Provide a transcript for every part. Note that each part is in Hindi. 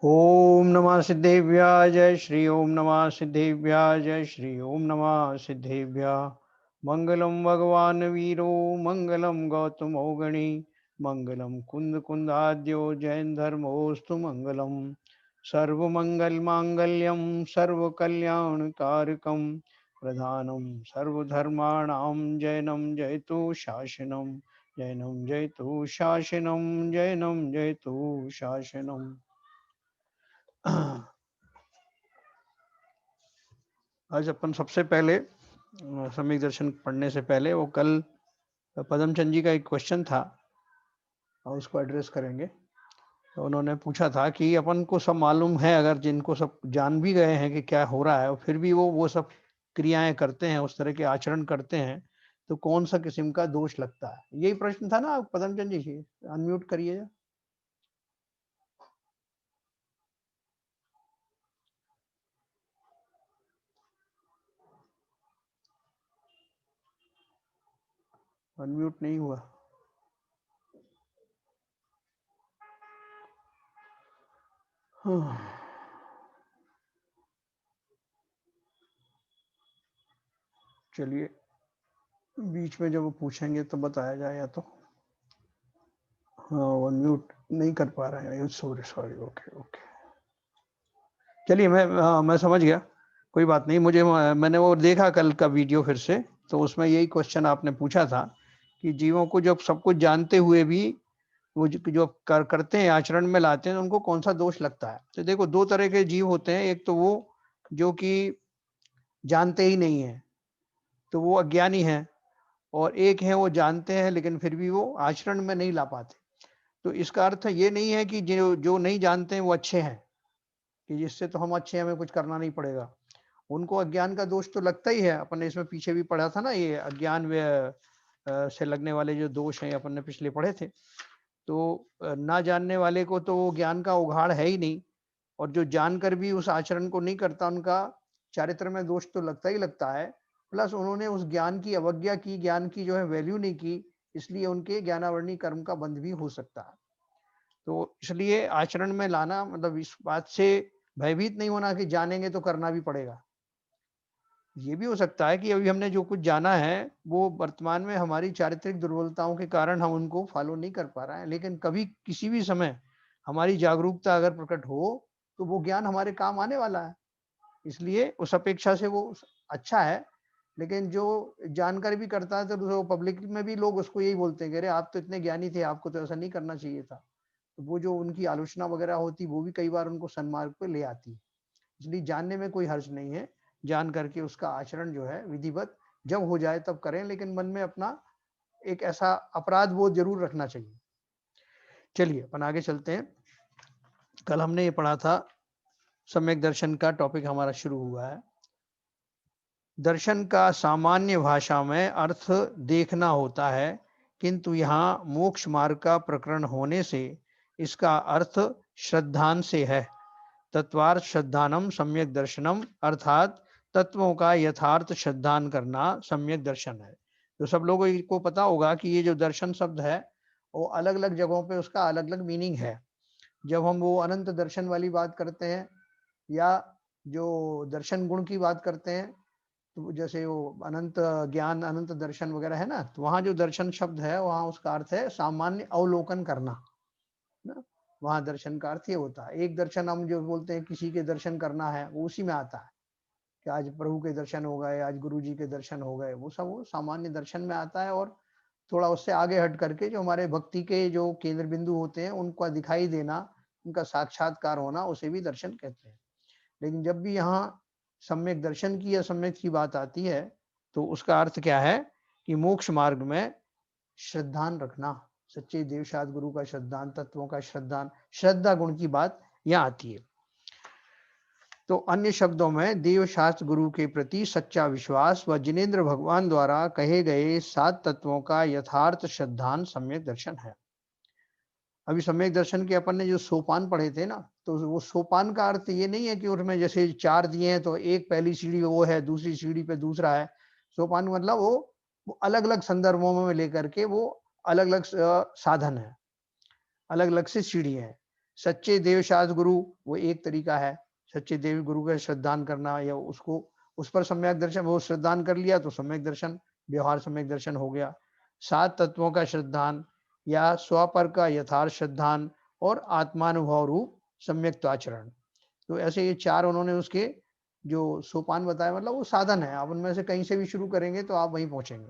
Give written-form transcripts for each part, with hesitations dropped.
ओम नमः सिद्धेभ्याय जय श्री ओम नमः सिद्धेभ्याय जय श्री ओम नमः सिद्धेभ्याय। मंगलम भगवान वीरो मंगलम गौतमो गणी मंगलम कुंद कुंदाद्यो जैन धर्मोस्तु मंगलम। सर्वमंगल मांगल्यम सर्व कल्याण कारकम प्रधानम सर्वधर्माणां जैनम जयतु शासनम। जैनम जयतु शासनम जैनम जयतु शासनम। आज अपन सबसे पहले सम्यक दर्शन पढ़ने से पहले वो कल पदमचंद जी का एक क्वेश्चन था और उसको एड्रेस करेंगे। तो उन्होंने पूछा था कि अपन को सब मालूम है, अगर जिनको सब जान भी गए हैं कि क्या हो रहा है और फिर भी वो सब क्रियाएं करते हैं, उस तरह के आचरण करते हैं, तो कौन सा किस्म का दोष लगता है? यही प्रश्न था ना पदमचंद जी? अनम्यूट करिए। अनम्यूट नहीं हुआ। चलिए, बीच में जब वो पूछेंगे तो बताया जाए। या तो हाँ, वो म्यूट नहीं कर पा रहे हैं। Sorry sorry, okay okay. चलिए, मैं समझ गया, कोई बात नहीं। मैंने वो देखा कल का वीडियो फिर से, तो उसमें यही क्वेश्चन आपने पूछा था कि जीवों को जब सब कुछ जानते हुए भी वो जो करते हैं, आचरण में लाते हैं, उनको कौन सा दोष लगता है। तो देखो, दो तरह के जीव होते हैं। एक तो वो जो कि जानते ही नहीं है, तो वो अज्ञानी है। और एक है वो जानते हैं लेकिन फिर भी वो आचरण में नहीं ला पाते। तो इसका अर्थ ये नहीं है कि जो जो नहीं जानते हैं वो अच्छे हैं, कि जिससे तो हम अच्छे हैं, हमें कुछ करना नहीं पड़ेगा। उनको अज्ञान का दोष तो लगता ही है। अपन ने इसमें पीछे भी पढ़ा था ना, ये अज्ञान से लगने वाले जो दोष हैं, अपन ने पिछले पढ़े थे। तो ना जानने वाले को तो वो ज्ञान का उघाड़ है ही नहीं, और जो जानकर भी उस आचरण को नहीं करता, उनका चारित्र में दोष तो लगता ही लगता है। प्लस उन्होंने उस ज्ञान की अवज्ञा की, ज्ञान की जो है वैल्यू नहीं की, इसलिए उनके ज्ञानावरणी कर्म का बंध भी हो सकता है। तो इसलिए आचरण में लाना मतलब इस बात से भयभीत नहीं होना कि जानेंगे तो करना भी पड़ेगा। ये भी हो सकता है कि अभी हमने जो कुछ जाना है वो वर्तमान में हमारी चारित्रिक दुर्बलताओं के कारण हम उनको फॉलो नहीं कर पा रहे हैं, लेकिन कभी किसी भी समय हमारी जागरूकता अगर प्रकट हो तो वो ज्ञान हमारे काम आने वाला है। इसलिए उस अपेक्षा से वो अच्छा है। लेकिन जो जानकर भी करता है तो पब्लिक में भी लोग उसको यही बोलते हैं कि अरे आप तो इतने ज्ञानी थे, आपको तो ऐसा नहीं करना चाहिए था। तो वो जो उनकी आलोचना वगैरह होती, वो भी कई बार उनको सन्मार्ग पे ले आती है। इसलिए जानने में कोई हर्ज नहीं है। जान करके उसका आचरण जो है विधिवत जब हो जाए तब करें, लेकिन मन में अपना एक ऐसा अपराध बोध जरूर रखना चाहिए। चलिए अपन आगे चलते हैं। कल हमने ये पढ़ा था, सम्यक दर्शन का टॉपिक हमारा शुरू हुआ है। दर्शन का सामान्य भाषा में अर्थ देखना होता है, किंतु यहाँ मोक्ष मार्ग का प्रकरण होने से इसका अर्थ श्रद्धान से है। तत्वार्थ श्रद्धानम सम्यक दर्शनम, अर्थात तत्वों का यथार्थ श्रद्धान करना सम्यक दर्शन है। तो सब लोगों को पता होगा कि ये जो दर्शन शब्द है वो अलग अलग जगहों पे उसका अलग अलग मीनिंग है। जब हम वो अनंत दर्शन वाली बात करते हैं या जो दर्शन गुण की बात करते हैं, तो जैसे वो अनंत ज्ञान, अनंत दर्शन वगैरह है ना, तो वहां जो दर्शन शब्द है वहां उसका अर्थ है सामान्य अवलोकन करना ना। वहां दर्शन का अर्थ ये होता है। एक दर्शन हम जो बोलते हैं किसी के दर्शन करना है, वो उसी में आता है कि आज प्रभु के दर्शन हो गए, आज गुरु जी के दर्शन हो गए, वो सब वो सामान्य दर्शन में आता है। और थोड़ा उससे आगे हट करके जो हमारे भक्ति के जो केंद्र बिंदु होते हैं उनका दिखाई देना, उनका साक्षात्कार होना, उसे भी दर्शन कहते हैं। लेकिन जब भी यहाँ सम्यक दर्शन की या सम्यक की बात आती है, तो उसका अर्थ क्या है कि मोक्ष मार्ग में श्रद्धान रखना, सच्चे देवशाद गुरु का श्रद्धान, तत्वों का श्रद्धान, श्रद्धा गुण की बात यहाँ आती है। तो अन्य शब्दों में देवशास्त्र गुरु के प्रति सच्चा विश्वास व जिनेन्द्र भगवान द्वारा कहे गए 7 तत्वों का यथार्थ श्रद्धान सम्यक दर्शन है। अभी सम्यक दर्शन के अपन ने जो सोपान पढ़े थे ना, तो वो सोपान का अर्थ ये नहीं है कि उसमें जैसे 4 दिए हैं तो एक पहली सीढ़ी वो है, दूसरी सीढ़ी पे दूसरा है। सोपान मतलब वो अलग अलग संदर्भों में लेकर के वो अलग अलग साधन है, अलग अलग से सीढ़ी है। सच्चे देवशास्त्र गुरु वो एक तरीका है, सच्चे देव गुरु का श्रद्धान करना या उसको उस पर सम्यक दर्शन, वो श्रद्धान कर लिया तो सम्यक दर्शन, व्यवहार सम्यक दर्शन हो गया। 7 तत्वों का श्रद्धान या स्वपर का यथार्थ श्रद्धान और आत्मानुभव रूप सम्यक आचरण। तो ऐसे ये 4 उन्होंने उसके जो सोपान बताए, मतलब वो साधन है, आप उनमें से कहीं से भी शुरू करेंगे तो आप वहीं पहुंचेंगे।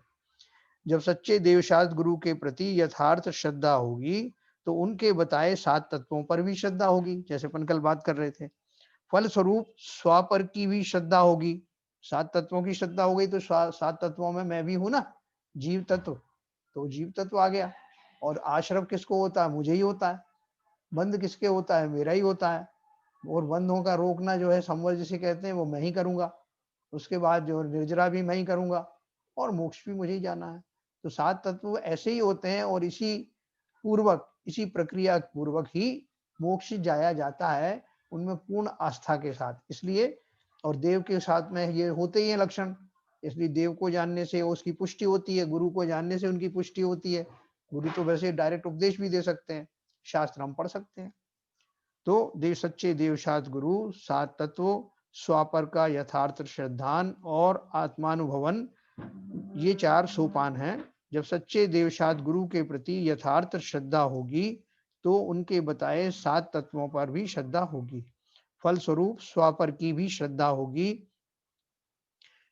जब सच्चे देवशास्त्र गुरु के प्रति यथार्थ श्रद्धा होगी तो उनके बताए 7 तत्वों पर भी श्रद्धा होगी, जैसे अपन कल बात कर रहे थे। फल स्वरूप स्व पर की भी श्रद्धा होगी। 7 तत्वों की श्रद्धा हो गई तो 7 तत्वों में मैं भी हूं ना, जीव तत्व, तो जीव तत्व आ गया। और आश्रव किसको होता है? मुझे ही होता है। बंद किसके होता है? मेरा ही होता है। और बंधों का रोकना जो है, संवर जिसे कहते हैं, वो मैं ही करूंगा। उसके बाद जो निर्जरा भी मैं ही करूंगा और मोक्ष भी मुझे ही जाना है। तो 7 तत्व ऐसे ही होते हैं और इसी पूर्वक, इसी प्रक्रिया पूर्वक ही मोक्ष जाया जाता है, उनमें पूर्ण आस्था के साथ। इसलिए और देव के साथ में ये होते ही हैं लक्षण, इसलिए देव को जानने से उसकी पुष्टि होती है, गुरु को जानने से उनकी पुष्टि होती है। गुरु तो वैसे डायरेक्ट उपदेश भी दे सकते हैं, शास्त्र हम पढ़ सकते हैं। तो देव सच्चे देवशास्त्र गुरु 7 तत्वों, स्वापर का यथार्थ श्रद्धान और आत्मानुभवन, ये 4 सोपान हैं। जब सच्चे देवशास्त्र गुरु के प्रति यथार्थ श्रद्धा होगी तो उनके बताए 7 तत्वों पर भी श्रद्धा होगी। फलस्वरूप स्वापर की भी श्रद्धा होगी।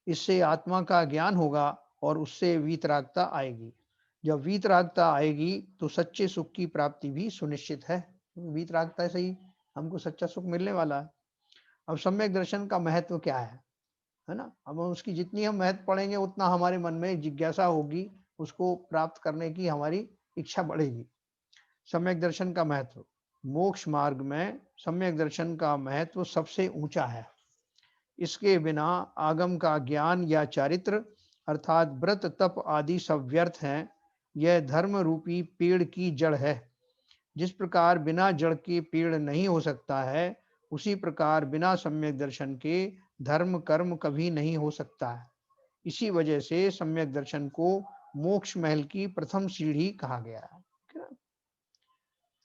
इससे आत्मा का ज्ञान होगा और उससे वीतरागता आएगी। जब वीतरागता आएगी तो सच्चे सुख की प्राप्ति भी सुनिश्चित है। वीतरागता से ही हमको सच्चा सुख मिलने वाला है। अब सम्यक दर्शन का महत्व क्या है ना? अब उसकी जितनी हम महत्व पढ़ेंगे उतना हमारे मन में जिज्ञासा होगी, उसको प्राप्त करने की हमारी इच्छा बढ़ेगी। सम्यक दर्शन का महत्व, मोक्ष मार्ग में सम्यक दर्शन का महत्व सबसे ऊंचा है। इसके बिना आगम का ज्ञान या चारित्र अर्थात व्रत तप आदि सब व्यर्थ हैं। यह धर्म रूपी पेड़ की जड़ है। जिस प्रकार बिना जड़ के पेड़ नहीं हो सकता है, उसी प्रकार बिना सम्यक दर्शन के धर्म कर्म कभी नहीं हो सकता है। इसी वजह से सम्यक दर्शन को मोक्ष महल की प्रथम सीढ़ी कहा गया है।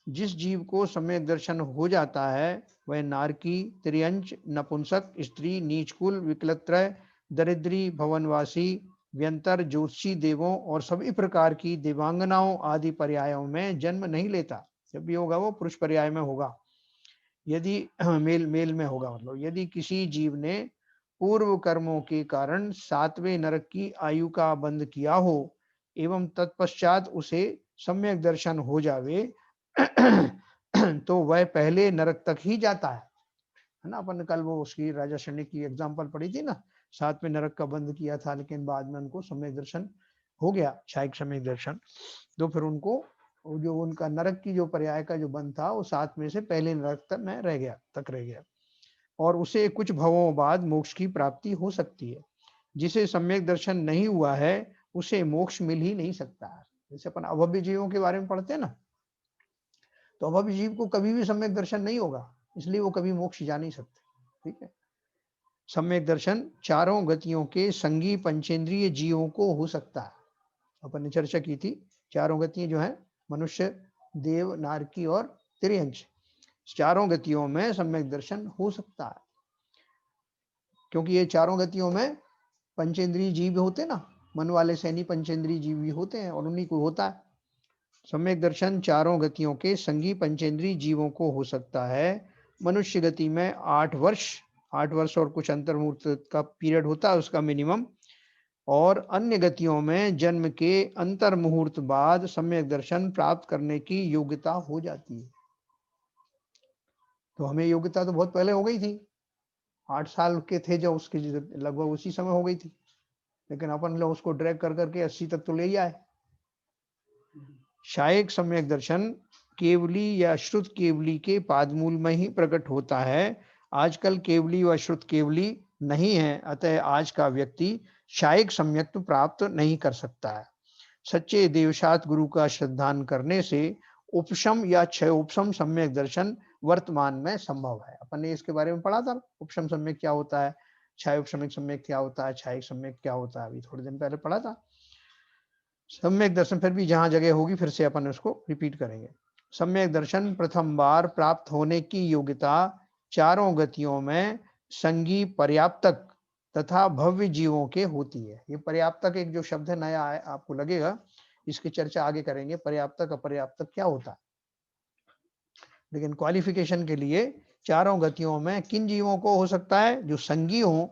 जिस जीव को सम्यक दर्शन हो जाता है वह नारकी, त्रियंच, नपुंसक, स्त्री, नीचकुल, विकलत्रय, दरिद्री, भवनवासी, व्यंतर, ज्योतिषी देवों और सभी प्रकार की देवांगनाओं आदि पर्यायों में जन्म नहीं लेता। जब भी होगा वो पुरुष पर्याय में होगा, यदि मेल मेल में होगा। मतलब यदि किसी जीव ने पूर्व कर्मों के कारण 7वें नरक की आयु का बंध किया हो एवं तत्पश्चात उसे सम्यक दर्शन हो जावे तो वह पहले नरक तक ही जाता है ना? अपन ने कल वो उसकी राजा शनि की एग्जांपल पढ़ी थी ना, 7वें नरक का बंध किया था लेकिन बाद में उनको सम्यक दर्शन हो गया, क्षायिक सम्यक दर्शन। तो फिर उनको जो उनका नरक की जो पर्याय का जो बंध था वो 7 में से पहले नरक तक में रह गया और उसे कुछ भवों बाद मोक्ष की प्राप्ति हो सकती है। जिसे सम्यक दर्शन नहीं हुआ है उसे मोक्ष मिल ही नहीं सकता है। जैसे अपन अभव्य जीवों के बारे में पढ़ते हैं ना, तो अभव्य जीव को कभी भी सम्यक दर्शन नहीं होगा, इसलिए वो कभी मोक्ष जा नहीं सकते। ठीक है। सम्यक दर्शन चारों गतियों के संगी पंचेंद्रिय जीवों को हो सकता है। अपन ने चर्चा की थी, चारों गतियां जो है मनुष्य, देव, नारकी और त्रियंच, चारों गतियों में सम्यक दर्शन हो सकता है। क्योंकि ये चारों गतियों में पंचेंद्रिय जीव होते ना, मन वाले सैनी पंचेंद्रिय जीव भी होते हैं और उन्हीं को होता है। सम्यक दर्शन चारों गतियों के संगी पंचेंद्रिय जीवों को हो सकता है। मनुष्य गति में 8 वर्ष और कुछ अंतर्मुहूर्त का पीरियड होता है उसका मिनिमम, और अन्य गतियों में जन्म के अंतर मुहूर्त बाद सम्यक दर्शन प्राप्त करने की योग्यता हो जाती है। तो हमें योग्यता तो बहुत पहले हो गई थी, 8 साल के थे जब उसकी लगभग उसी समय हो गई थी, लेकिन अपन लोग उसको ड्रैग कर करके 80 तक तो ले आए। क्षायिक सम्यक दर्शन केवली या श्रुत केवली के पादमूल में ही प्रकट होता है। आजकल केवली व श्रुत केवली नहीं है, अतः आज का व्यक्ति क्षायिक सम्यक प्राप्त नहीं कर सकता है। सच्चे देवशास्त्र गुरु का श्रद्धान करने से उपशम या क्षयोपशम सम्यक दर्शन वर्तमान में संभव है। अपन ने इसके बारे में पढ़ा था, उपशम सम्यक क्या होता है, क्षयोपशमिक सम्यक क्या होता है, क्षायिक सम्यक क्या होता है, अभी थोड़े दिन पहले पढ़ा था। सम्यक दर्शन फिर भी जहां जगह होगी फिर से अपन उसको रिपीट करेंगे। सम्यक दर्शन प्रथम बार प्राप्त होने की योग्यता चारों गतियों में संगी पर्याप्तक तथा भव्य जीवों के होती है। ये पर्याप्तक एक जो शब्द है नया है, आपको लगेगा, इसकी चर्चा आगे करेंगे, पर्याप्तक अपर्याप्तक क्या होता है। लेकिन क्वालिफिकेशन के लिए चारों गतियों में किन जीवों को हो सकता है, जो संगी हों,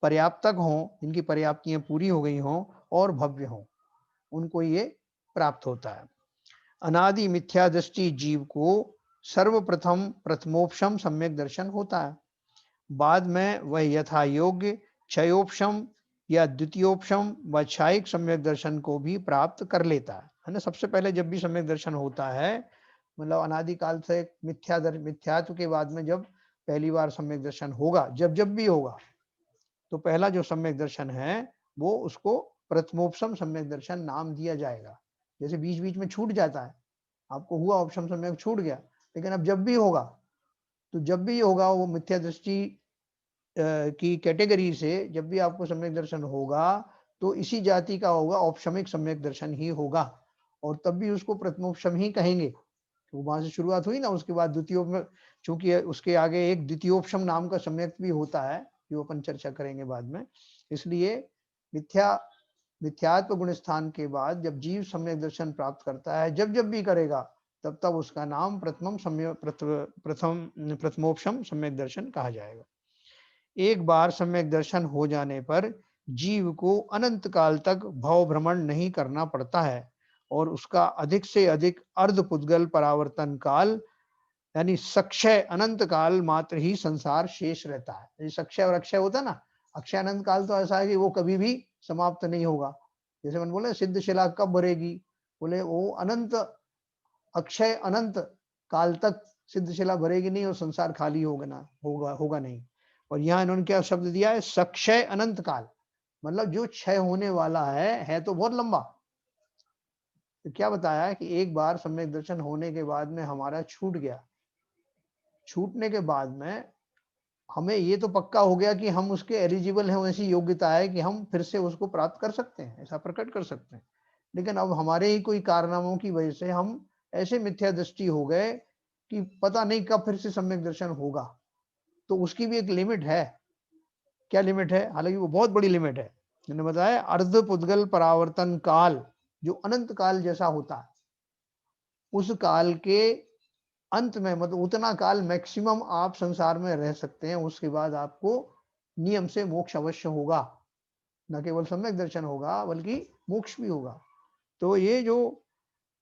पर्याप्तक हों, जिनकी पर्याप्तियां पूरी हो गई हों और भव्य हों, उनको ये प्राप्त होता है। अनादि मिथ्या दृष्टि जीव को सर्वप्रथम प्रथमोपशम सम्यक दर्शन होता है। बाद में वह यथा योग्य क्षयोपशम या द्वितीयोपशम व क्षायिक सम्यक दर्शन को भी प्राप्त कर लेता है ना। सबसे पहले जब भी सम्यक दर्शन होता है, मतलब अनादिकाल से मिथ्यात्व के बाद में जब पहली बार सम्यक दर्शन होगा, जब जब भी होगा, तो पहला जो सम्यक दर्शन है वो उसको प्रथमोपशम सम्यक दर्शन नाम दिया जाएगा। जैसे बीच बीच में छूट जाता है, आपको हुआ उपशम सम्यक छूट गया, लेकिन अब जब भी होगा, तो जब भी होगा वो मिथ्या दृष्टि की कैटेगरी से जब भी आपको सम्यक दर्शन होगा तो इसी जाति का होगा, औपशमिक सम्यक दर्शन ही होगा, और तब भी उसको प्रथमोपशम ही कहेंगे। तो वहां से शुरुआत हुई ना, उसके बाद द्वितीय, चूंकि उसके आगे एक द्वितीयोपशम नाम का सम्यक भी होता है, जो अपन चर्चा करेंगे बाद में। इसलिए मिथ्यात्व गुण स्थान के बाद जब जीव सम्यक दर्शन प्राप्त करता है, जब जब भी करेगा, तब तब उसका नाम प्रथमोपशम सम्यक दर्शन कहा जाएगा। एक बार सम्यक दर्शन हो जाने पर जीव को अनंत काल तक भव भ्रमण नहीं करना पड़ता है, और उसका अधिक से अधिक अर्ध पुद्गल परावर्तन काल यानी सक्षय अनंत काल मात्र ही संसार शेष रहता है। सक्षय और अक्षय होता है ना, अक्षय अनंत काल तो ऐसा है कि वो कभी भी समाप्त नहीं होगा। जैसे मैंने बोला सिद्ध शिला कब भरेगी, बोले वो अनंत अक्षय अनंत काल तक सिद्ध शिला भरेगी नहीं और संसार खाली होगा ना, होगा नहीं। और यहाँ इन्होंने क्या शब्द दिया है, सक्षय अनंत काल, मतलब जो क्षय होने वाला है तो बहुत लंबा। तो क्या बताया है कि एक बार सम्यक दर्शन होने के बाद में हमारा छूट गया, छूटने के बाद में हमें ये तो पक्का हो गया कि हम उसके एलिजिबल हैं, ऐसी योग्यता है कि हम फिर से उसको प्राप्त कर सकते हैं, ऐसा प्रकट कर सकते हैं। लेकिन अब हमारे ही कोई कारनामों की वजह से हम ऐसे मिथ्या दृष्टि हो गए कि पता नहीं कब फिर से सम्यक दर्शन होगा। तो उसकी भी एक लिमिट है। क्या लिमिट है? हालांकि वो बहुत बड़ी लिमिट है। मैंने बताया अर्ध पुद्गल परावर्तन काल, जो अनंत काल जैसा होता है, उस काल के अंत में, मतलब उतना काल मैक्सिमम आप संसार में रह सकते हैं, उसके बाद आपको नियम से मोक्ष अवश्य होगा। न केवल सम्यक दर्शन होगा बल्कि मोक्ष भी होगा। तो ये जो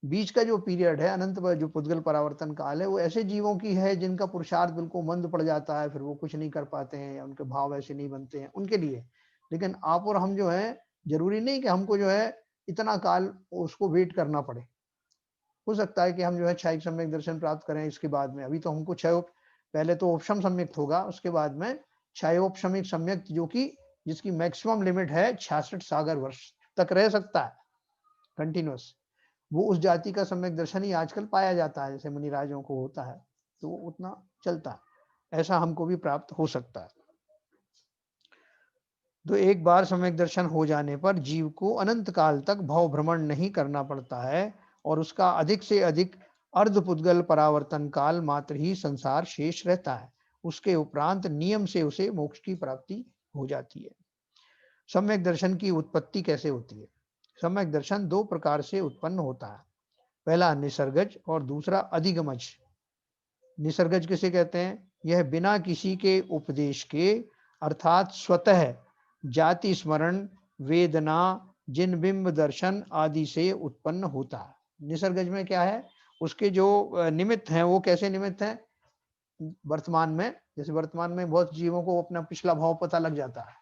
बीच का जो पीरियड है, अनंत जो पुद्गल परावर्तन काल है, वो ऐसे जीवों की है जिनका पुरुषार्थ बिल्कुल मंद पड़ जाता है, फिर वो कुछ नहीं कर पाते हैं या उनके भाव ऐसे नहीं बनते हैं, उनके लिए। लेकिन आप और हम जो है, जरूरी नहीं कि हमको जो है इतना काल उसको वेट करना पड़े। हो सकता है कि हम जो है क्षयिक सम्यक दर्शन प्राप्त करें इसके बाद में। अभी तो हमको पहले तो उपशम सम्यक होगा, उसके बाद में क्षयोपशमिक सम्यक, जो कि जिसकी मैक्सिमम लिमिट है 66 सागर वर्ष तक रह सकता है कंटिन्यूअस। वो उस जाति का सम्यक दर्शन ही आजकल पाया जाता है, जैसे मुनिराजों को होता है, तो वो उतना चलता है। ऐसा हमको भी प्राप्त हो सकता है। तो एक बार सम्यक दर्शन हो जाने पर जीव को अनंत काल तक भव भ्रमण नहीं करना पड़ता है, और उसका अधिक से अधिक अर्ध पुद्गल परावर्तन काल मात्र ही संसार शेष रहता है। उसके उपरांत नियम से उसे मोक्ष की प्राप्ति हो जाती है। सम्यक दर्शन की उत्पत्ति कैसे होती है? सम्यक दर्शन दो प्रकार से उत्पन्न होता है। पहला निसर्गज और दूसरा अधिगमज। निसर्गज किसे कहते हैं? यह बिना किसी के उपदेश के, अर्थात स्वतः जाति स्मरण, वेदना, जिन बिंब दर्शन आदि से उत्पन्न होता है। निसर्गज में क्या है, उसके जो निमित्त हैं वो कैसे निमित्त हैं? वर्तमान में, जैसे वर्तमान में बहुत जीवों को अपना पिछला भाव पता लग जाता है,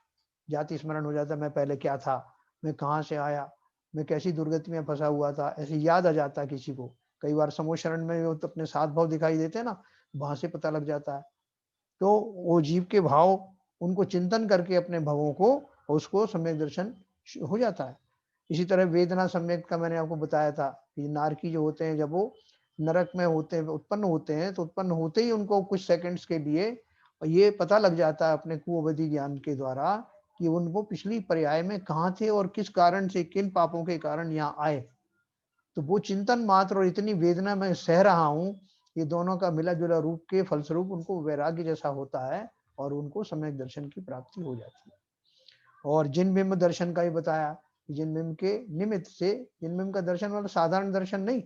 जाति स्मरण हो जाता है, मैं पहले क्या था, मैं कहाँ से आया, मैं कैसी दुर्गति में फंसा हुआ था, ऐसे याद आ जाता है किसी को। कई बार समोशरण में वो तो अपने सात भाव दिखाई देते हैं ना, वहां से पता लग जाता है। तो वो जीव के भाव, उनको चिंतन करके अपने भावों को, उसको सम्यक दर्शन हो जाता है। इसी तरह वेदना सम्यक का मैंने आपको बताया था कि नारकी जो होते हैं, जब वो नरक में होते हैं, उत्पन्न होते हैं, तो उत्पन्न होते ही उनको कुछ सेकंड्स के लिए ये पता लग जाता है अपने कुअवधि ज्ञान के द्वारा कि उनको पिछली पर्याय में कहाँ थे और किस कारण से, किन पापों के कारण यहाँ आए। तो वो चिंतन मात्र और इतनी वेदना मैं सह रहा हूँ, ये दोनों का मिला जुला रूप के फलस्वरूप उनको वैराग्य जैसा होता है और उनको सम्यक दर्शन की प्राप्ति हो जाती है। और जिन बिंब दर्शन का भी बताया, जिन बिंब के निमित्त से, जिन बिंब का दर्शन मतलब साधारण दर्शन नहीं,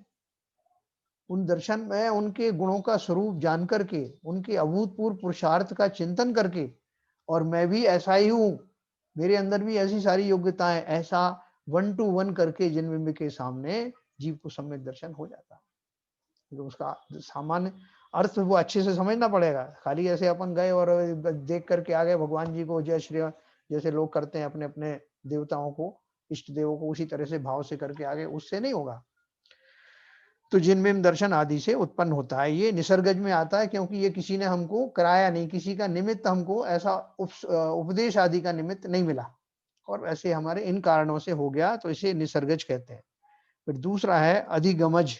उन दर्शन में उनके गुणों का स्वरूप जान करके, उनके अभूतपूर्व पुरुषार्थ का चिंतन करके, और मैं भी ऐसा ही हूँ, मेरे अंदर भी ऐसी सारी योग्यताएं, ऐसा 1 to 1 करके जिन बिंब के सामने जीव को सम्यक दर्शन हो जाता है। तो उसका सामान्य अर्थ वो अच्छे से समझना पड़ेगा। खाली ऐसे अपन गए और देख करके आ गए भगवान जी को, जय श्री, जैसे लोग करते हैं अपने अपने देवताओं को, इष्ट देवों को उसी तरह से भाव से करके आ गए, उससे नहीं होगा। तो जिनमें दर्शन आदि से उत्पन्न होता है, ये निसर्गज में आता है, क्योंकि ये किसी ने हमको कराया नहीं, किसी का निमित्त हमको ऐसा उपदेश आदि का निमित्त नहीं मिला, और ऐसे हमारे इन कारणों से हो गया, तो इसे निसर्गज कहते हैं। फिर दूसरा है अधिगमज।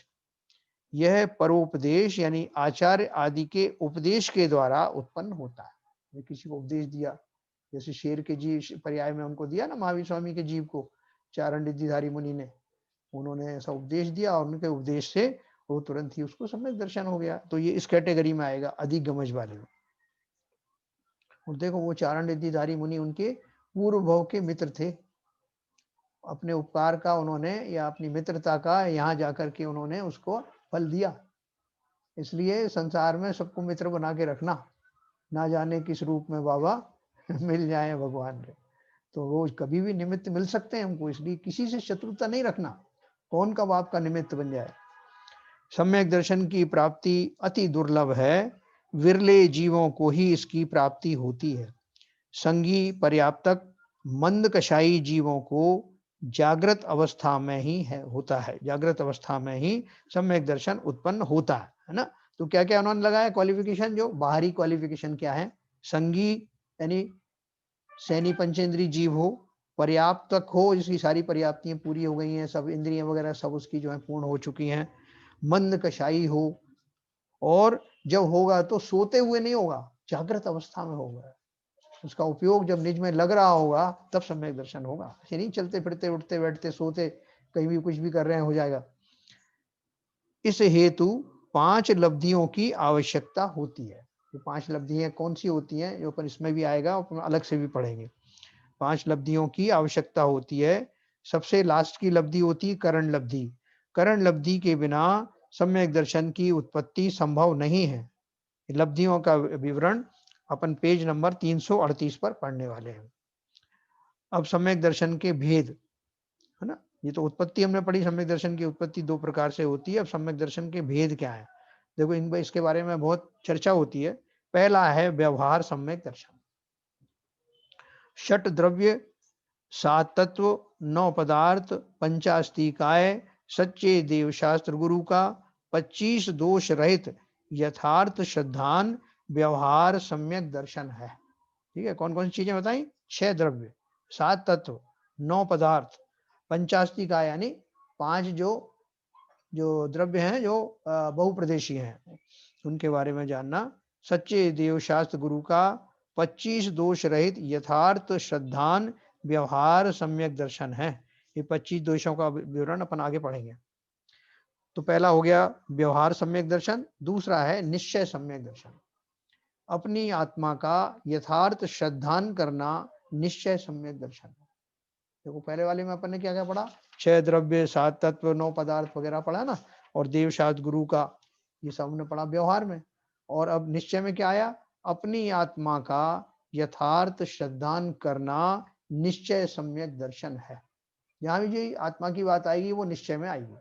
यह परोपदेश यानी आचार्य आदि के उपदेश के द्वारा उत्पन्न होता है। किसी को उपदेश दिया, जैसे शेर के जीव पर्याय में हमको दिया ना महावीर स्वामी के जीव को चारण रिद्धिधारी मुनि ने, उन्होंने ऐसा उपदेश दिया और उनके उपदेश से वो तुरंत ही उसको सम्यक दर्शन हो गया। तो ये इस कैटेगरी में आएगा अधिगमज वाले में। और देखो वो चारण रिद्धिधारी मुनि उनके पूर्व भव के मित्र थे, अपने उपकार का उन्होंने या अपनी मित्रता का यहाँ जाकर के उन्होंने उसको फल दिया। इसलिए संसार में सबको मित्र बना के रखना, ना जाने किस रूप में बाबा मिल जाए भगवान रे। तो वो कभी भी निमित्त मिल सकते हैं हमको, इसलिए किसी से शत्रुता नहीं रखना, कौन कब आपका निमित्त बन जाए। सम्यक दर्शन की प्राप्ति अति दुर्लभ है, विरले जीवों को ही इसकी प्राप्ति होती है। संगी पर्याप्तक मंद कषाई जीवों को जागृत अवस्था में ही होता है, जागृत अवस्था में ही सम्यक दर्शन उत्पन्न होता है ना। तो क्या क्या उन्होंने लगाया क्वालिफिकेशन, जो बाहरी क्वालिफिकेशन क्या है, संगी यानी सैनी पंचेंद्री जीव हो, पर्याप्तक हो, जिसकी सारी पर्याप्तियां पूरी हो गई हैं, सब इंद्रियां वगैरह सब उसकी जो है पूर्ण हो चुकी हैं, मंद कषाई हो, और जब होगा तो सोते हुए नहीं होगा, जागृत अवस्था में होगा, उसका उपयोग जब निज में लग रहा होगा तब सम्यक दर्शन होगा। ऐसे नहीं चलते फिरते उठते बैठते सोते कहीं भी कुछ भी कर रहे हैं हो जाएगा। इस हेतु 5 लब्धियों की आवश्यकता होती है। ये 5 लब्धियां कौन सी होती हैं, जो अपन इसमें भी आएगा, अपन अलग से भी पढ़ेंगे। 5 लब्धियों की आवश्यकता होती है। सबसे लास्ट की लब्धि होती है करण लब्धि। करण लब्धि के बिना सम्यक दर्शन की उत्पत्ति संभव नहीं है। लब्धियों का विवरण अपन पेज नंबर 338 पर पढ़ने वाले हैं। अब सम्यक दर्शन के भेद है ना, ये तो उत्पत्ति हमने पढ़ी, सम्यक दर्शन की उत्पत्ति 2 प्रकार से होती है। अब सम्यक दर्शन के भेद क्या है, देखो इसके बारे में बहुत चर्चा होती है। पहला है व्यवहार सम्यक दर्शन। षट द्रव्य, 7 तत्व, 9 पदार्थ, पंचास्तिकाय, सच्चे देवशास्त्र गुरु का, 25 दोष रहित यथार्थ श्रद्धान व्यवहार सम्यक दर्शन है। ठीक है, कौन कौन सी चीजें बताई, 6 द्रव्य, 7 तत्व, 9 पदार्थ, पंचास्तिका यानी 5 जो द्रव्य हैं जो बहुप्रदेशी हैं, उनके बारे में जानना, सच्चे देवशास्त्र गुरु का, 25 दोष रहित यथार्थ श्रद्धान व्यवहार सम्यक दर्शन है। ये 25 दोषों का विवरण अपन आगे पढ़ेंगे। तो पहला हो गया व्यवहार सम्यक दर्शन, दूसरा है निश्चय सम्यक दर्शन, अपनी आत्मा का यथार्थ श्रद्धान करना निश्चय सम्यक दर्शन। देखो पहले वाले में अपन ने क्या क्या पढ़ा, 6 द्रव्य, 7 तत्व, 9 पदार्थ वगैरह पढ़ा ना, और देवशास्त्र गुरु का, ये सब हमने पढ़ा व्यवहार में। और अब निश्चय में क्या आया, अपनी आत्मा का यथार्थ श्रद्धान करना निश्चय सम्यक दर्शन है। यहाँ भी जो आत्मा की बात आएगी वो निश्चय में आएगी,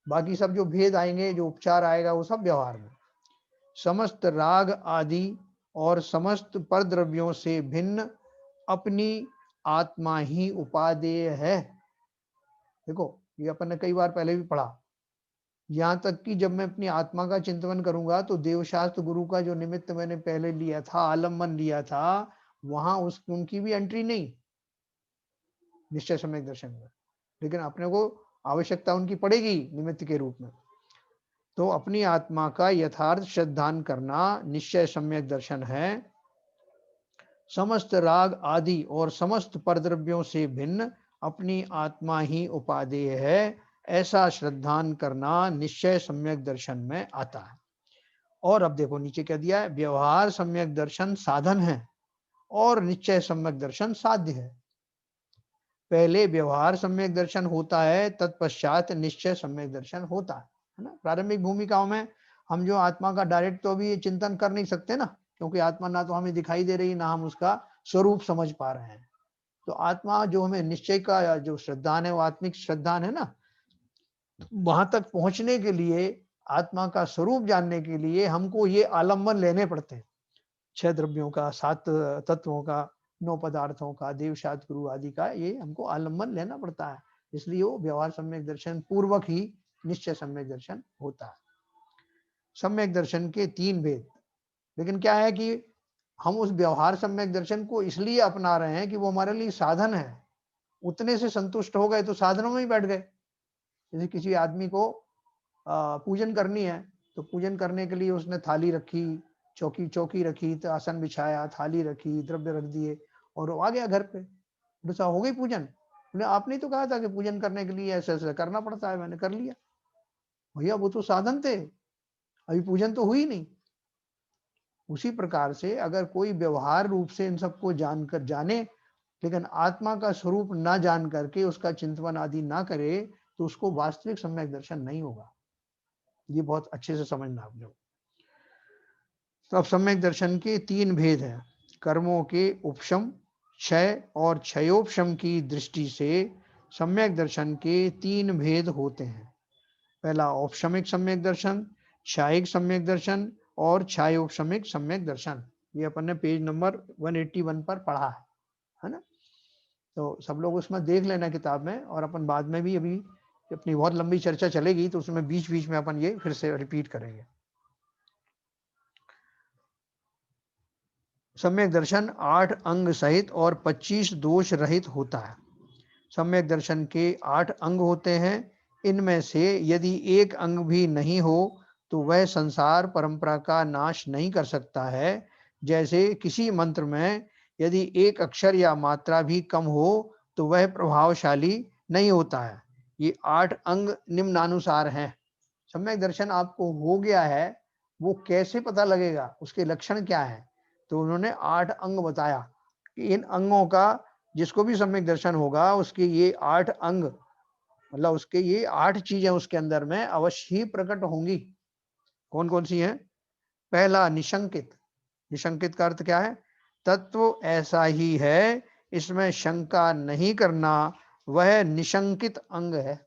बाकी सब जो भेद आएंगे, जो उपचार आएगा, वो सब व्यवहार में। समस्त राग आदि और समस्त परद्रव्यों से भिन्न अपनी आत्मा ही उपादेय है। देखो ये अपन ने कई बार पहले भी पढ़ा, यहाँ तक कि जब मैं अपनी आत्मा का चिंतन करूंगा तो देवशास्त्र गुरु का जो निमित्त मैंने पहले लिया था, आलम्बन लिया था, वहां उनकी भी एंट्री नहीं निश्चय सम्यक दर्शन में, लेकिन अपने को आवश्यकता उनकी पड़ेगी निमित्त के रूप में। तो अपनी आत्मा का यथार्थ श्रद्धान करना निश्चय सम्यक दर्शन है। समस्त राग आदि और समस्त परद्रव्यों से भिन्न अपनी आत्मा ही उपादेय है, ऐसा श्रद्धान करना निश्चय सम्यक दर्शन में आता है। और अब देखो नीचे क्या दिया है, व्यवहार सम्यक दर्शन साधन है और निश्चय सम्यक दर्शन साध्य है। पहले व्यवहार सम्यक दर्शन होता है, तत्पश्चात निश्चय सम्यक दर्शन होता है ना। प्रारंभिक भूमिकाओं में हम जो आत्मा का डायरेक्ट तो अभी चिंतन कर नहीं सकते ना, क्योंकि आत्मा ना तो हमें दिखाई दे रही, ना हम उसका स्वरूप समझ पा रहे हैं। तो आत्मा जो हमें निश्चय का जो श्रद्धान है, वो आत्मिक श्रद्धान है ना, वहां तक पहुंचने के लिए, आत्मा का स्वरूप जानने के लिए हमको ये आलम्बन लेने पड़ते हैं, 6 द्रव्यों का, 7 तत्वों का, 9 पदार्थों का, देव शाद गुरु आदि का, ये हमको आलम्बन लेना पड़ता है। इसलिए वो व्यवहार सम्यक दर्शन पूर्वक ही निश्चय सम्यक दर्शन होता है। सम्यक दर्शन के 3 भेद। लेकिन क्या है कि हम उस व्यवहार सम्यक दर्शन को इसलिए अपना रहे हैं कि वो हमारे लिए साधन है। उतने से संतुष्ट हो गए तो साधनों में ही बैठ गए। जैसे किसी आदमी को पूजन करनी है, तो पूजन करने के लिए उसने थाली रखी, चौकी चौकी रखी, तो आसन बिछाया, थाली रखी, द्रव्य रख दिए और वो आ गया घर पे। बोला हो गई पूजन? बोले आपने तो कहा था कि पूजन करने के लिए ऐसा ऐसा करना पड़ता है, मैंने कर लिया। भैया वो तो साधन थे, अभी पूजन तो हुई नहीं। उसी प्रकार से अगर कोई व्यवहार रूप से इन सबको जानकर जाने, लेकिन आत्मा का स्वरूप ना जान करके उसका चिंतन आदि ना करे, तो उसको वास्तविक सम्यक दर्शन नहीं होगा। ये बहुत अच्छे से समझना आप लोग। तो अब सम्यक दर्शन के 3 भेद हैं। कर्मों के उपशम, क्षय और क्षयोपशम की दृष्टि से सम्यक दर्शन के 3 भेद होते हैं। पहला औपशमिक सम्यक दर्शन, क्षायिक सम्यक दर्शन और क्षयोपशमिक सम्यक दर्शन। ये अपन ने पेज नंबर 181 पर पढ़ा है ना। तो सब लोग उसमें देख लेना किताब में, और अपन बाद में भी अभी अपनी बहुत लंबी चर्चा चलेगी तो उसमें बीच बीच में अपन ये फिर से रिपीट करेंगे। सम्यक दर्शन 8 अंग सहित और 25 दोष रहित होता है। सम्यक दर्शन के 8 अंग होते हैं। इनमें से यदि एक अंग भी नहीं हो तो वह संसार परंपरा का नाश नहीं कर सकता है। जैसे किसी मंत्र में यदि एक अक्षर या मात्रा भी कम हो तो वह प्रभावशाली नहीं होता है। ये 8 अंग निम्नानुसार हैं। सम्यक दर्शन आपको हो गया है, वो कैसे पता लगेगा, उसके लक्षण क्या है? तो उन्होंने 8 अंग बताया कि इन अंगों का, जिसको भी सम्यक दर्शन होगा उसके ये 8 अंग, मतलब उसके ये 8 चीजें उसके अंदर में अवश्य ही प्रकट होंगी। कौन कौन सी हैं? पहला निशंकित। निशंकित का अर्थ क्या है? तत्व ऐसा ही है, इसमें शंका नहीं करना, वह निशंकित अंग है।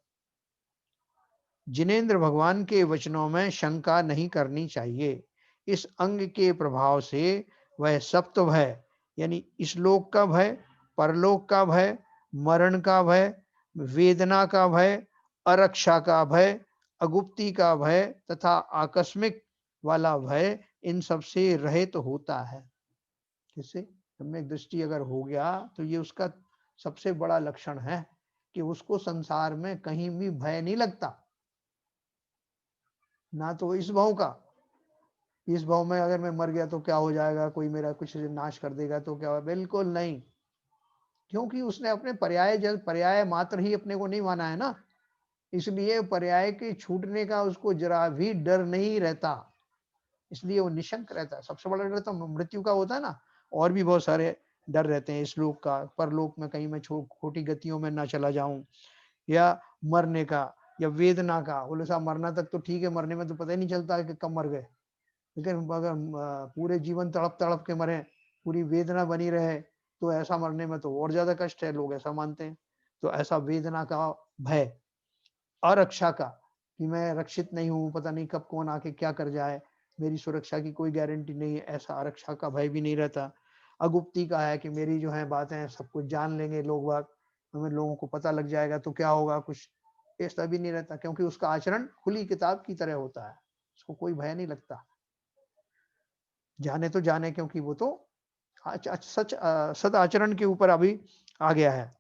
जिनेंद्र भगवान के वचनों में शंका नहीं करनी चाहिए। इस अंग के प्रभाव से वह सप्त भय, यानी इस लोक का भय, परलोक का भय, मरण का भय, वेदना का भय, अरक्षा का भय, अगुप्ती का भय तथा आकस्मिक वाला भय, इन सबसे रहित होता है। किससे? सम्यक दृष्टि अगर हो गया तो ये उसका सबसे बड़ा लक्षण है कि उसको संसार में कहीं भी भय नहीं लगता। ना तो इस भाव का, इस भाव में अगर मैं मर गया तो क्या हो जाएगा, कोई मेरा कुछ नाश कर देगा तो क्या होगा, बिल्कुल नहीं। क्योंकि उसने अपने पर्याय जल पर्याय मात्र ही अपने को नहीं माना है ना, इसलिए पर्याय के छूटने का उसको जरा भी डर नहीं रहता, इसलिए वो निशंक रहता है। सबसे बड़ा डर तो मृत्यु का होता है ना, और भी बहुत सारे डर रहते हैं, इस लोक का, परलोक में कहीं मैं खोटी गतियों में ना चला जाऊं, या मरने का, या वेदना का। बोले साहब मरना तक तो ठीक है, मरने में तो पता ही नहीं चलता है कि कब मर गए, लेकिन अगर पूरे जीवन तड़प तड़प के मरे, पूरी वेदना बनी रहे, तो ऐसा मरने में तो और ज्यादा कष्ट है, लोग ऐसा मानते हैं। तो ऐसा वेदना का भय, अरक्षा का, कि मैं रक्षित नहीं हूँ, पता नहीं कब कौन आके क्या कर जाए, मेरी सुरक्षा की कोई गारंटी नहीं है, ऐसा अरक्षा का भय भी नहीं रहता। अगुप्ती का है कि मेरी जो है बातें सब कुछ जान लेंगे लोग बाग, हमें लोगों को पता लग जाएगा तो क्या होगा, कुछ ऐसा भी नहीं रहता, क्योंकि उसका आचरण खुली किताब की तरह होता है, उसको कोई भय नहीं लगता। जाने तो जाने, क्योंकि वो तो सच सद आचरण के ऊपर अभी आ गया है।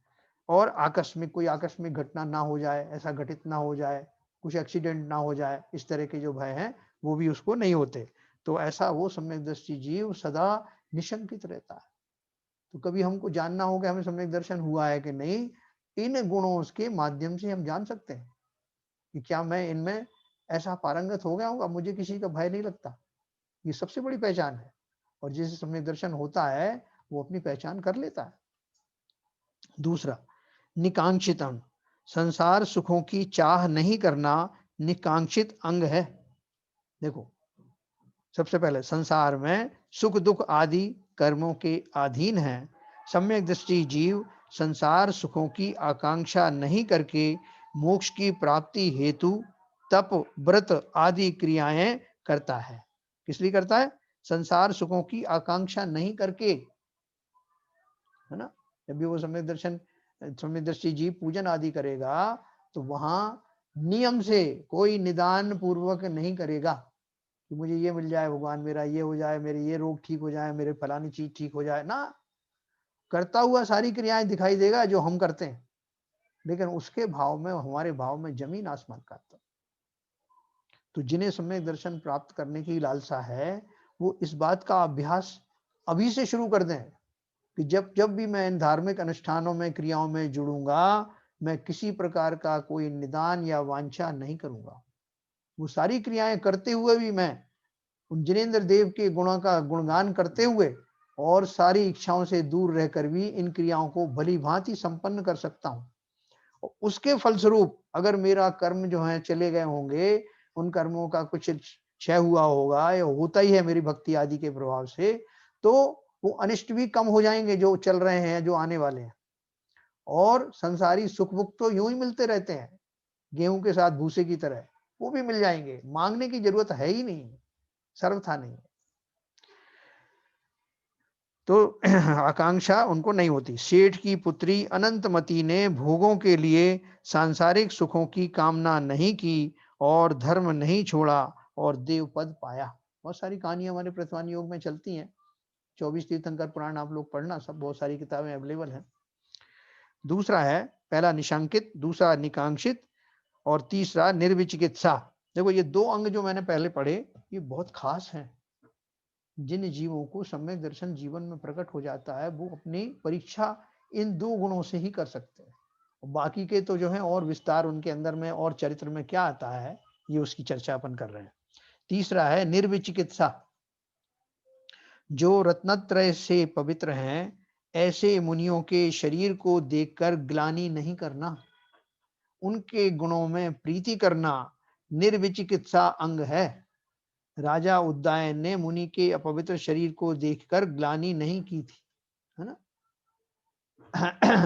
और आकस्मिक, कोई आकस्मिक घटना ना हो जाए, ऐसा घटित ना हो जाए, कुछ एक्सीडेंट ना हो जाए, इस तरह के जो भय हैं वो भी उसको नहीं होते। तो ऐसा वो सम्यक दृष्टि जीव सदा निशंकित रहता है। तो कभी हमको जानना होगा हमें सम्यक दर्शन हुआ है कि नहीं, इन गुणों के माध्यम से हम जान सकते हैं। कि क्या मैं इनमें ऐसा पारंगत हो गया हूँ, अब मुझे किसी का भय नहीं लगता। ये सबसे बड़ी पहचान है। और जिसे सम्यक दर्शन होता है वो अपनी पहचान कर लेता है। दूसरा, निकांक्षितम, संसार सुखों की चाह नहीं करना निकांक्षित अंग है। देखो, सबसे पहले संसार में सुख दुख आदि कर्मों के अधीन है। सम्यक दृष्टि जीव संसार सुखों की आकांक्षा नहीं करके मोक्ष की प्राप्ति हेतु तप व्रत आदि क्रियाएं करता है। किस लिए करता है? संसार सुखों की आकांक्षा नहीं करके, है ना। जब भी वो सम्यक दर्शन सम्यक दृष्टि जीव पूजन आदि करेगा तो वहां नियम से कोई निदान पूर्वक नहीं करेगा कि मुझे ये मिल जाए भगवान, मेरा ये हो जाए, मेरे ये रोग ठीक हो जाए, मेरे फलानी चीज ठीक हो जाए ना। करता हुआ सारी क्रियाएं दिखाई देगा जो हम करते हैं, लेकिन उसके भाव में, हमारे भाव में जमीन आसमान का अंतर। तो जिन्हें सम्यक दर्शन प्राप्त करने की लालसा है वो इस बात का अभ्यास अभी से शुरू कर दें कि जब जब भी मैं इन धार्मिक अनुष्ठानों में, क्रियाओं में जुड़ूंगा, मैं किसी प्रकार का कोई निदान या वांछा नहीं करूंगा। वो सारी क्रियाएं करते हुए भी मैं उन जिनेंद्र देव के गुणों का गुणगान करते हुए और सारी इच्छाओं से दूर रहकर भी इन क्रियाओं को भली भांति संपन्न कर सकता हूं। उसके फलस्वरूप अगर मेरा कर्म जो है चले गए होंगे, उन कर्मों का कुछ क्षय हुआ होगा या होता ही है मेरी भक्ति आदि के प्रभाव से, तो वो अनिष्ट भी कम हो जाएंगे जो चल रहे हैं, जो आने वाले हैं। और संसारी सुख भुख तो यूं ही मिलते रहते हैं, गेहूं के साथ भूसे की तरह, वो भी मिल जाएंगे, मांगने की जरूरत है ही नहीं, सर्वथा नहीं। तो आकांक्षा उनको नहीं होती। सेठ की पुत्री अनंतमती ने भोगों के लिए सांसारिक सुखों की कामना नहीं की और धर्म नहीं छोड़ा और देव पद पाया। बहुत सारी कहानियां हमारे प्रतिवान योग में चलती हैं। 24 तीर्थंकर पुराण आप लोग पढ़ना, सब बहुत सारी किताबें अवेलेबल हैं। दूसरा है, पहला निशांकित, दूसरा निकांक्षित और तीसरा निर्विचिकित्सा। देखो ये दो अंग जो मैंने पहले पढ़े ये बहुत खास हैं। जिन जीवों को सम्यक दर्शन जीवन में प्रकट हो जाता है वो अपनी परीक्षा इन दो गुणों से ही कर सकते हैं। बाकी के तो जो है और विस्तार उनके अंदर में और चरित्र में क्या आता है ये उसकी चर्चा अपन कर रहे हैं। तीसरा है निर्विचिकित्सा। जो रत्नत्रय से पवित्र हैं ऐसे मुनियों के शरीर को देखकर ग्लानि नहीं करना, उनके गुणों में प्रीति करना निर्विचिकित्सा अंग है। राजा उदयन ने मुनि के अपवित्र शरीर को देखकर ग्लानि नहीं की थी, है ना।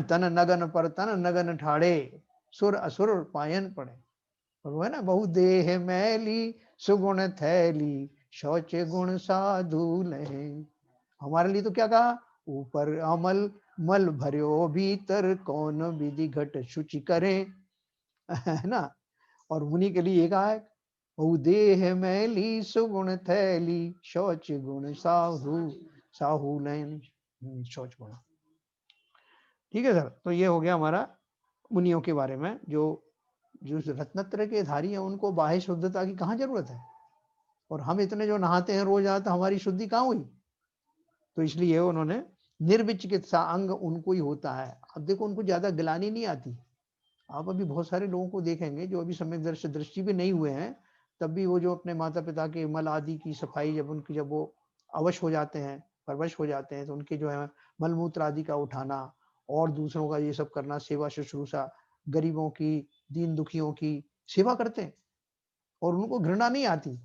तन नगन पर तन नगन ठाड़े, सुर असुर पायन पड़े। और वो है ना, बहु देह मैली सुगुण थैली, शौच गुण साधु लहे। हमारे लिए तो क्या कहा, ऊपर अमल मल भर्यो भीतर कौन विधि घट शुचि करे, है ना। और मुनि के लिए कहा है, देह मैली सुगुण थैली, शौच गुण साहू साहू लैन, शौच गुण। ठीक है सर, तो ये हो गया हमारा मुनियों के बारे में। जो जो रत्नत्र के धारी हैं उनको बाह्य शुद्धता की कहाँ जरूरत है, और हम इतने जो नहाते हैं रोज आते, हमारी शुद्धि कहाँ हुई। तो इसलिए उन्होंने निर्विचिकित्सा अंग उनको ही होता है। अब देखो उनको ज्यादा गिलानी नहीं आती। आप अभी बहुत सारे लोगों को देखेंगे जो अभी सम्यक दृष्टि भी नहीं हुए हैं, तब भी वो जो अपने माता पिता के मल आदि की सफाई जब वो अवश्य हो जाते हैं, परवश हो जाते हैं, तो उनके जो है मल मूत्र आदि का उठाना और दूसरों का ये सब करना, सेवा शुश्रूषा, गरीबों की, दीन दुखियों की सेवा करते हैं और उनको घृणा नहीं आती।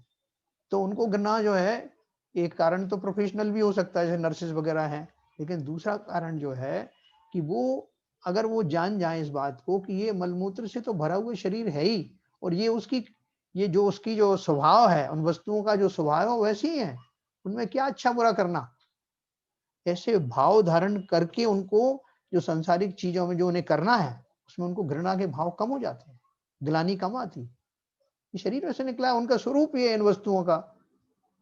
तो उनको घृणा जो है, एक कारण तो प्रोफेशनल भी हो सकता है जैसे नर्सेज वगैरह हैं, लेकिन दूसरा कारण जो है कि वो अगर वो जान जाए इस बात को कि ये मलमूत्र से तो भरा हुआ शरीर है ही, और ये उसकी, ये जो उसकी जो स्वभाव है, उन वस्तुओं का जो स्वभाव है वैसे ही है, उनमें क्या अच्छा बुरा करना, ऐसे भाव धारण करके उनको जो सांसारिक चीजों में जो उन्हें करना है उसमें उनको घृणा के भाव कम हो जाते हैं, ग्लानि कम आती। शरीर वैसे निकला है, उनका स्वरूप ही है इन वस्तुओं का,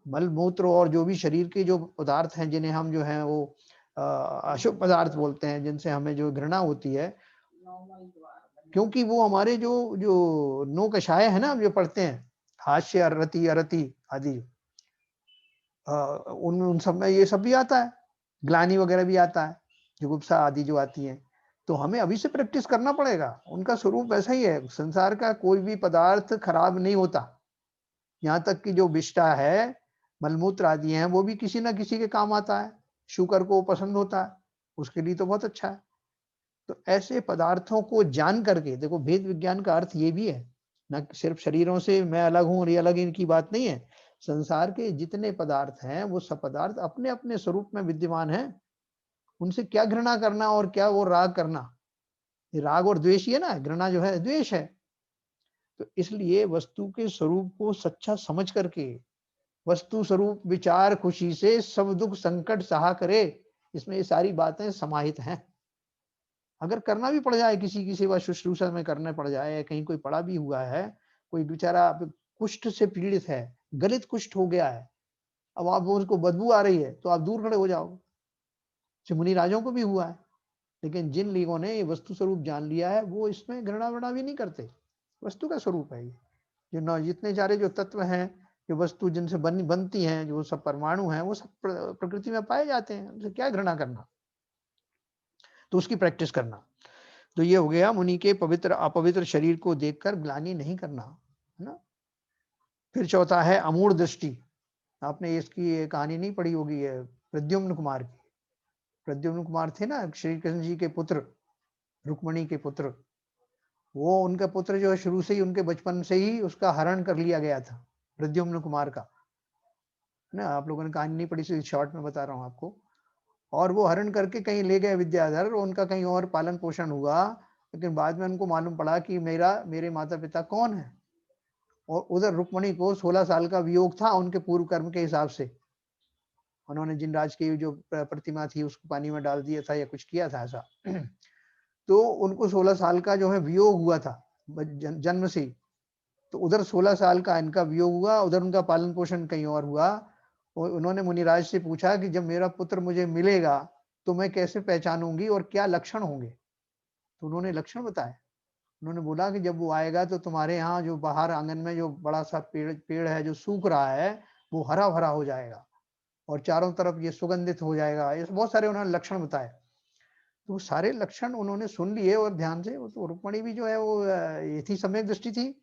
मल मूत्र और जो भी शरीर के जो पदार्थ हैं जिन्हें हम जो है वो अशुभ पदार्थ बोलते हैं, जिनसे हमें जो घृणा होती है, क्योंकि वो हमारे जो जो नो कषाय है ना, हम जो पढ़ते हैं हास्य अरति अरति आदि, उन सब में ये सब भी आता है, ग्लानि वगैरह भी आता है, जुगुप्सा आदि जो आती है। तो हमें अभी से प्रैक्टिस करना पड़ेगा। उनका स्वरूप वैसा ही है, संसार का कोई भी पदार्थ खराब नहीं होता। यहाँ तक कि जो विष्ठा है, मलमूत्र आदि हैं, वो भी किसी ना किसी के काम आता है। शुकर को पसंद होता है, उसके लिए तो बहुत अच्छा है। तो ऐसे पदार्थों को जान करके, देखो भेद विज्ञान का अर्थ ये भी है, ना कि सिर्फ शरीरों से मैं अलग हूँ और ये अलग, इनकी बात नहीं है। संसार के जितने पदार्थ हैं वो सब पदार्थ अपने अपने स्वरूप में विद्यमान हैं। उनसे क्या घृणा करना और क्या वो राग करना, ये राग और द्वेष ही है ना, घृणा जो है द्वेष है। तो इसलिए वस्तु के स्वरूप को सच्चा समझ करके, वस्तु स्वरूप विचार खुशी से सब दुख संकट सहा करे, इसमें ये सारी बातें समाहित हैं। अगर करना भी पड़ जाए, किसी की सेवा शुश्रूषा में करने पड़ जाए, कहीं कोई पड़ा भी हुआ है, कोई बेचारा कुष्ठ से पीड़ित है, गलित कुष्ठ हो गया है, अब आप वो उसको बदबू आ रही है तो आप दूर खड़े हो जाओगे। मुनि राजों को भी हुआ है। लेकिन जिन लोगों ने ये वस्तु स्वरूप जान लिया है वो इसमें घृणा वृणा भी नहीं करते। वस्तु का स्वरूप है ये, जो न जितने सारे जो तत्व हैं, जो वस्तु जिनसे बनती हैं, जो सब परमाणु हैं, वो सब प्रकृति में पाए जाते हैं। उनसे क्या घृणा करना, तो उसकी प्रैक्टिस करना। तो ये हो गया मुनि के पवित्र अपवित्र शरीर को देखकर ग्लानि नहीं करना, है ना। फिर चौथा है अमूढ़ दृष्टि। आपने इसकी कहानी नहीं पढ़ी होगी, है प्रद्युम्न कुमार की। प्रद्युम्न कुमार थे ना श्री कृष्ण जी के पुत्र, रुक्मणी के पुत्र। वो उनका पुत्र जो है शुरू से ही, उनके बचपन से ही उसका हरण कर लिया गया था, प्रद्युम्न कुमार का ना। आप लोगों ने कहानी नहीं पढ़ी, से शॉर्ट में बता रहा हूँ आपको। और वो हरण करके कहीं ले गए विद्याधर, उनका कहीं और पालन पोषण हुआ। लेकिन बाद में उनको मालूम पड़ा कि मेरे माता पिता कौन है। और उधर रुक्मणी को 16 साल का वियोग था उनके पूर्व कर्म के हिसाब से। उन्होंने जिनराज की जो प्रतिमा थी उसको पानी में डाल दिया था या कुछ किया था ऐसा। तो उनको 16 साल का जो है वियोग हुआ था जन्म से। तो उधर 16 साल का इनका वियोग हुआ, उधर उनका पालन पोषण कहीं और हुआ। और उन्होंने मुनिराज से पूछा कि जब मेरा पुत्र मुझे मिलेगा तो मैं कैसे पहचानूंगी और क्या लक्षण होंगे। तो उन्होंने लक्षण बताए। उन्होंने बोला कि जब वो आएगा तो तुम्हारे यहाँ जो बाहर आंगन में जो बड़ा सा पेड़ है जो सूख रहा है, वो हरा भरा हो जाएगा और चारों तरफ ये सुगंधित हो जाएगा। ये बहुत सारे उन्होंने लक्षण बताए। तो सारे लक्षण उन्होंने सुन लिए और ध्यान से। तो रुक्मणी भी जो है वो ये थी, सम्यक दृष्टि थी।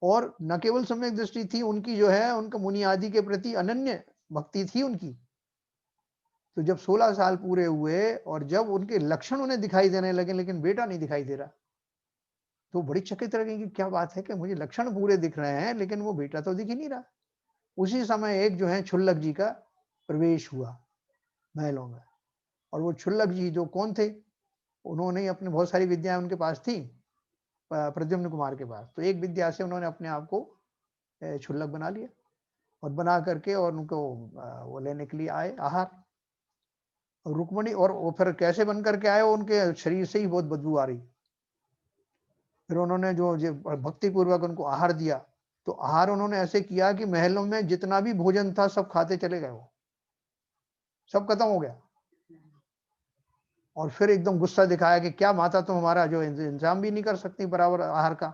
और न केवल सम्यक दृष्टि थी उनकी, जो है उनका मुनि आदि के प्रति अनन्य भक्ति थी उनकी। तो जब 16 साल पूरे हुए और जब उनके लक्षण उन्हें दिखाई देने लगे लेकिन बेटा नहीं दिखाई दे रहा, तो बड़ी चकित रह गई कि क्या बात है कि मुझे लक्षण पूरे दिख रहे हैं लेकिन वो बेटा तो दिख ही नहीं रहा। उसी समय एक जो है क्षुल्लक जी का प्रवेश हुआ महलों में। और वो क्षुल्लक जी जो कौन थे, उन्होंने अपने बहुत सारी विद्याएं उनके पास थी प्रद्युम्न कुमार के पास। तो एक विद्या से उन्होंने अपने आप को क्षुल्लक बना लिया और बना करके और उनको वो लेने के लिए आए आहार। और रुक्मणी, और वो फिर कैसे बन करके आए, उनके शरीर से ही बहुत बदबू आ रही। फिर उन्होंने जो भक्ति पूर्वक उनको आहार दिया। तो आहार उन्होंने ऐसे किया कि महलों में जितना भी भोजन था सब खाते चले गए, वो सब खत्म हो गया। और फिर एकदम गुस्सा दिखाया कि क्या माता तुम हमारा जो इंतजाम भी नहीं कर सकती बराबर आहार का।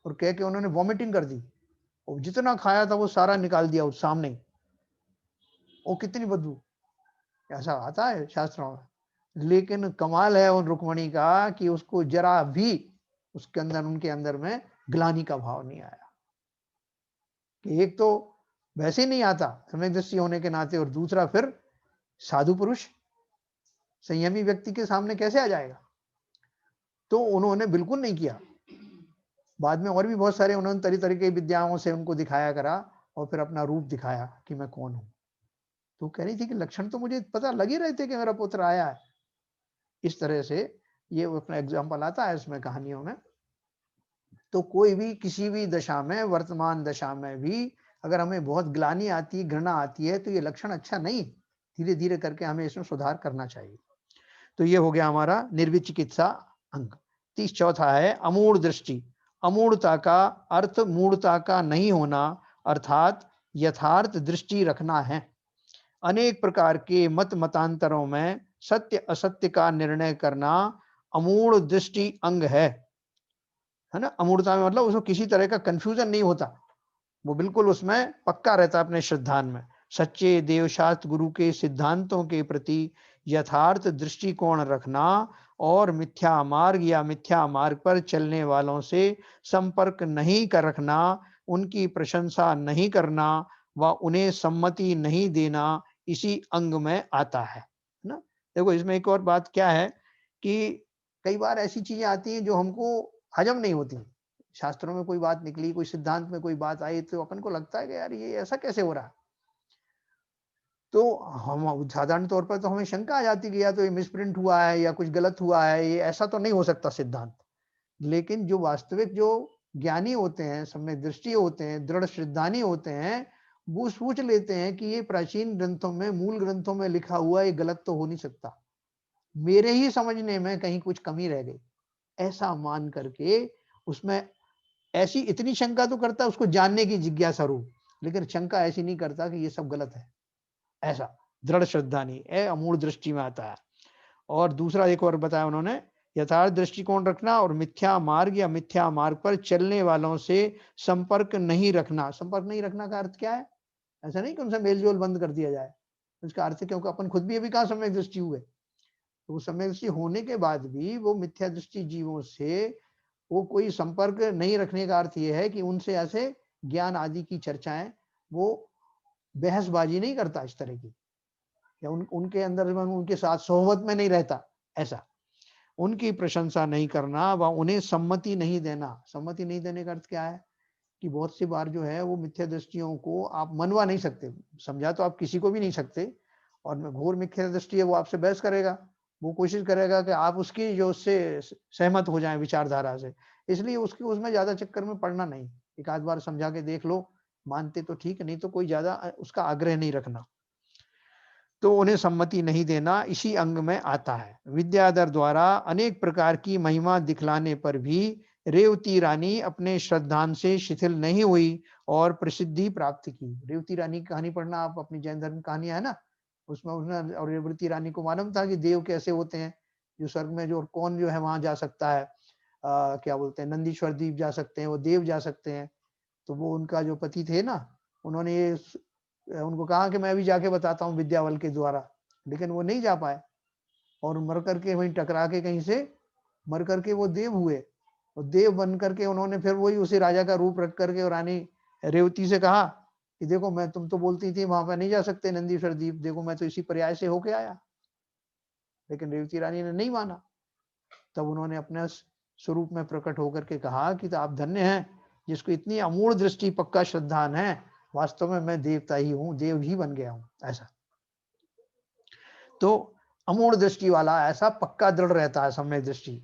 और कह के उन्होंने वॉमिटिंग कर दी और जितना खाया था वो सारा निकाल दिया उस सामने। वो कितनी बदबू, ऐसा आता है शास्त्रों में। लेकिन कमाल है उन रुक्मणी का कि उसको जरा भी उसके अंदर, उनके अंदर में ग्लानि का भाव नहीं आया। कि एक तो वैसे ही नहीं आता सम्यक दृष्टि होने के नाते, और दूसरा फिर साधु पुरुष संयमी व्यक्ति के सामने कैसे आ जाएगा। तो उन्होंने बिल्कुल नहीं किया। बाद में और भी बहुत सारे उन्होंने तरह की विद्याओं से उनको दिखाया करा और फिर अपना रूप दिखाया कि मैं कौन हूं। तो कह रही थी कि लक्षण तो मुझे पता लग ही रहे थे कि मेरा पुत्र आया है। इस तरह से ये अपना एग्जाम्पल आता है इसमें कहानियों में। तो कोई भी किसी भी दशा में, वर्तमान दशा में भी अगर हमें बहुत ग्लानि आती है, घृणा आती है, तो ये लक्षण अच्छा नहीं। धीरे धीरे करके हमें इसमें सुधार करना चाहिए। तो ये हो गया हमारा निर्विचिकित्सा अंग। 34 है अमूढ़ दृष्टि। अमूढ़ता का अर्थ मूढ़ता का नहीं होना, अर्थात यथार्थ दृष्टि रखना है। अनेक प्रकार के मत मतांतरों में सत्य असत्य का निर्णय करना अमूढ़ दृष्टि अंग है ना। अमूढ़ता में मतलब उसमें किसी तरह का कंफ्यूजन नहीं होता, वो बिल्कुल उसमें पक्का रहता है अपने श्रद्धान में। सच्चे देवशास्त्र गुरु के सिद्धांतों के प्रति यथार्थ दृष्टिकोण रखना और मिथ्या मार्ग या मिथ्या मार्ग पर चलने वालों से संपर्क नहीं कर रखना, उनकी प्रशंसा नहीं करना व उन्हें सम्मति नहीं देना इसी अंग में आता है ना। देखो इसमें एक और बात क्या है कि कई बार ऐसी चीजें आती हैं जो हमको हजम नहीं होती। शास्त्रों में कोई बात निकली, कोई सिद्धांत में कोई बात आई तो अपन को लगता है कि यार ये ऐसा कैसे हो रहा है। तो हम साधारण तौर पर तो हमें शंका आ जाती कि या तो ये मिसप्रिंट हुआ है या कुछ गलत हुआ है, ये ऐसा तो नहीं हो सकता सिद्धांत। लेकिन जो वास्तविक जो ज्ञानी होते हैं, सम्यक दृष्टि होते हैं, दृढ़ श्रद्धानी होते हैं, वो सोच लेते हैं कि ये प्राचीन ग्रंथों में, मूल ग्रंथों में लिखा हुआ ये गलत तो हो नहीं सकता, मेरे ही समझने में कहीं कुछ कमी रह गई, ऐसा मान करके उसमें ऐसी इतनी शंका तो करता है उसको जानने की जिज्ञासा रूप, लेकिन शंका ऐसी नहीं करता कि ये सब गलत है। ऐसा दृढ़ श्रद्धा नहीं है, अमूढ़ दृष्टि में आता है। और दूसरा एक और बताया उन्होंने, यथार्थ दृष्टिकोण रखना और मिथ्या मार्ग या मिथ्या मार्ग पर चलने वालों से संपर्क नहीं रखना। संपर्क नहीं रखना का अर्थ क्या है? ऐसा नहीं कि उनसे मेलजोल बंद कर दिया जाए, उसका अर्थ है क्योंकि अपन खुद भी अभी कहाँ सम्यक दृष्टि हुए, तो सम्यक दृष्टि होने के बाद भी वो मिथ्या दृष्टि जीवों से वो कोई संपर्क नहीं रखने का अर्थ ये है कि उनसे ऐसे ज्ञान आदि की चर्चाएं, वो बहसबाजी नहीं करता इस तरह की, या उनके अंदर उनके साथ सोहबत में नहीं रहता, ऐसा उनकी प्रशंसा नहीं करना व उन्हें सम्मति नहीं देना। सम्मति नहीं देने का अर्थ क्या है कि बहुत सी बार जो है वो मिथ्या दृष्टियों को आप मनवा नहीं सकते, समझा तो आप किसी को भी नहीं सकते, और में घोर मिथ्या दृष्टि है वो आपसे बहस करेगा, वो कोशिश करेगा कि आप उसकी जो उससे सहमत हो जाएं विचारधारा से, इसलिए उसकी उसमें ज्यादा चक्कर में पड़ना नहीं, एक आध बार समझा के देख लो, मानते तो ठीक, नहीं तो कोई ज्यादा उसका आग्रह नहीं रखना। तो उन्हें सम्मति नहीं देना इसी अंग में आता है। विद्याधर द्वारा अनेक प्रकार की महिमा दिखलाने पर भी रेवती रानी अपने श्रद्धान से शिथिल नहीं हुई और प्रसिद्धि प्राप्त की। रेवती रानी की कहानी पढ़ना आप, अपनी जैन धर्म कहानियां है ना, उसमें उसने, और रेवती रानी को मालूम था कि देव कैसे होते हैं, जो स्वर्ग में जो कौन जो है वहां जा सकता है, क्या बोलते हैं, नंदीश्वर द्वीप जा सकते हैं, वो देव जा सकते हैं। तो वो उनका जो पति थे ना, उन्होंने ये उनको कहा कि मैं भी जाके बताता हूँ विद्यावल के द्वारा, लेकिन वो नहीं जा पाए और मर करके वहीं टकरा के कहीं से मर करके वो देव हुए, और देव बन करके उन्होंने फिर वही उसी राजा का रूप रख करके और रानी रेवती से कहा कि देखो मैं, तुम तो बोलती थी वहां पर नहीं जा सकते नंदीश्वर द्वीप, देखो मैं तो इसी पर्याय से होके आया, लेकिन रेवती रानी ने नहीं माना। तब उन्होंने अपने स्वरूप में प्रकट होकर के कहा कि तो आप धन्य हैं जिसको इतनी अमूढ़ दृष्टि, पक्का श्रद्धान है, वास्तव में मैं देवता ही हूँ, देव ही बन गया हूँ, ऐसा। तो अमूढ़ दृष्टि वाला ऐसा पक्का दृढ़ रहता है सम्यक दृष्टि।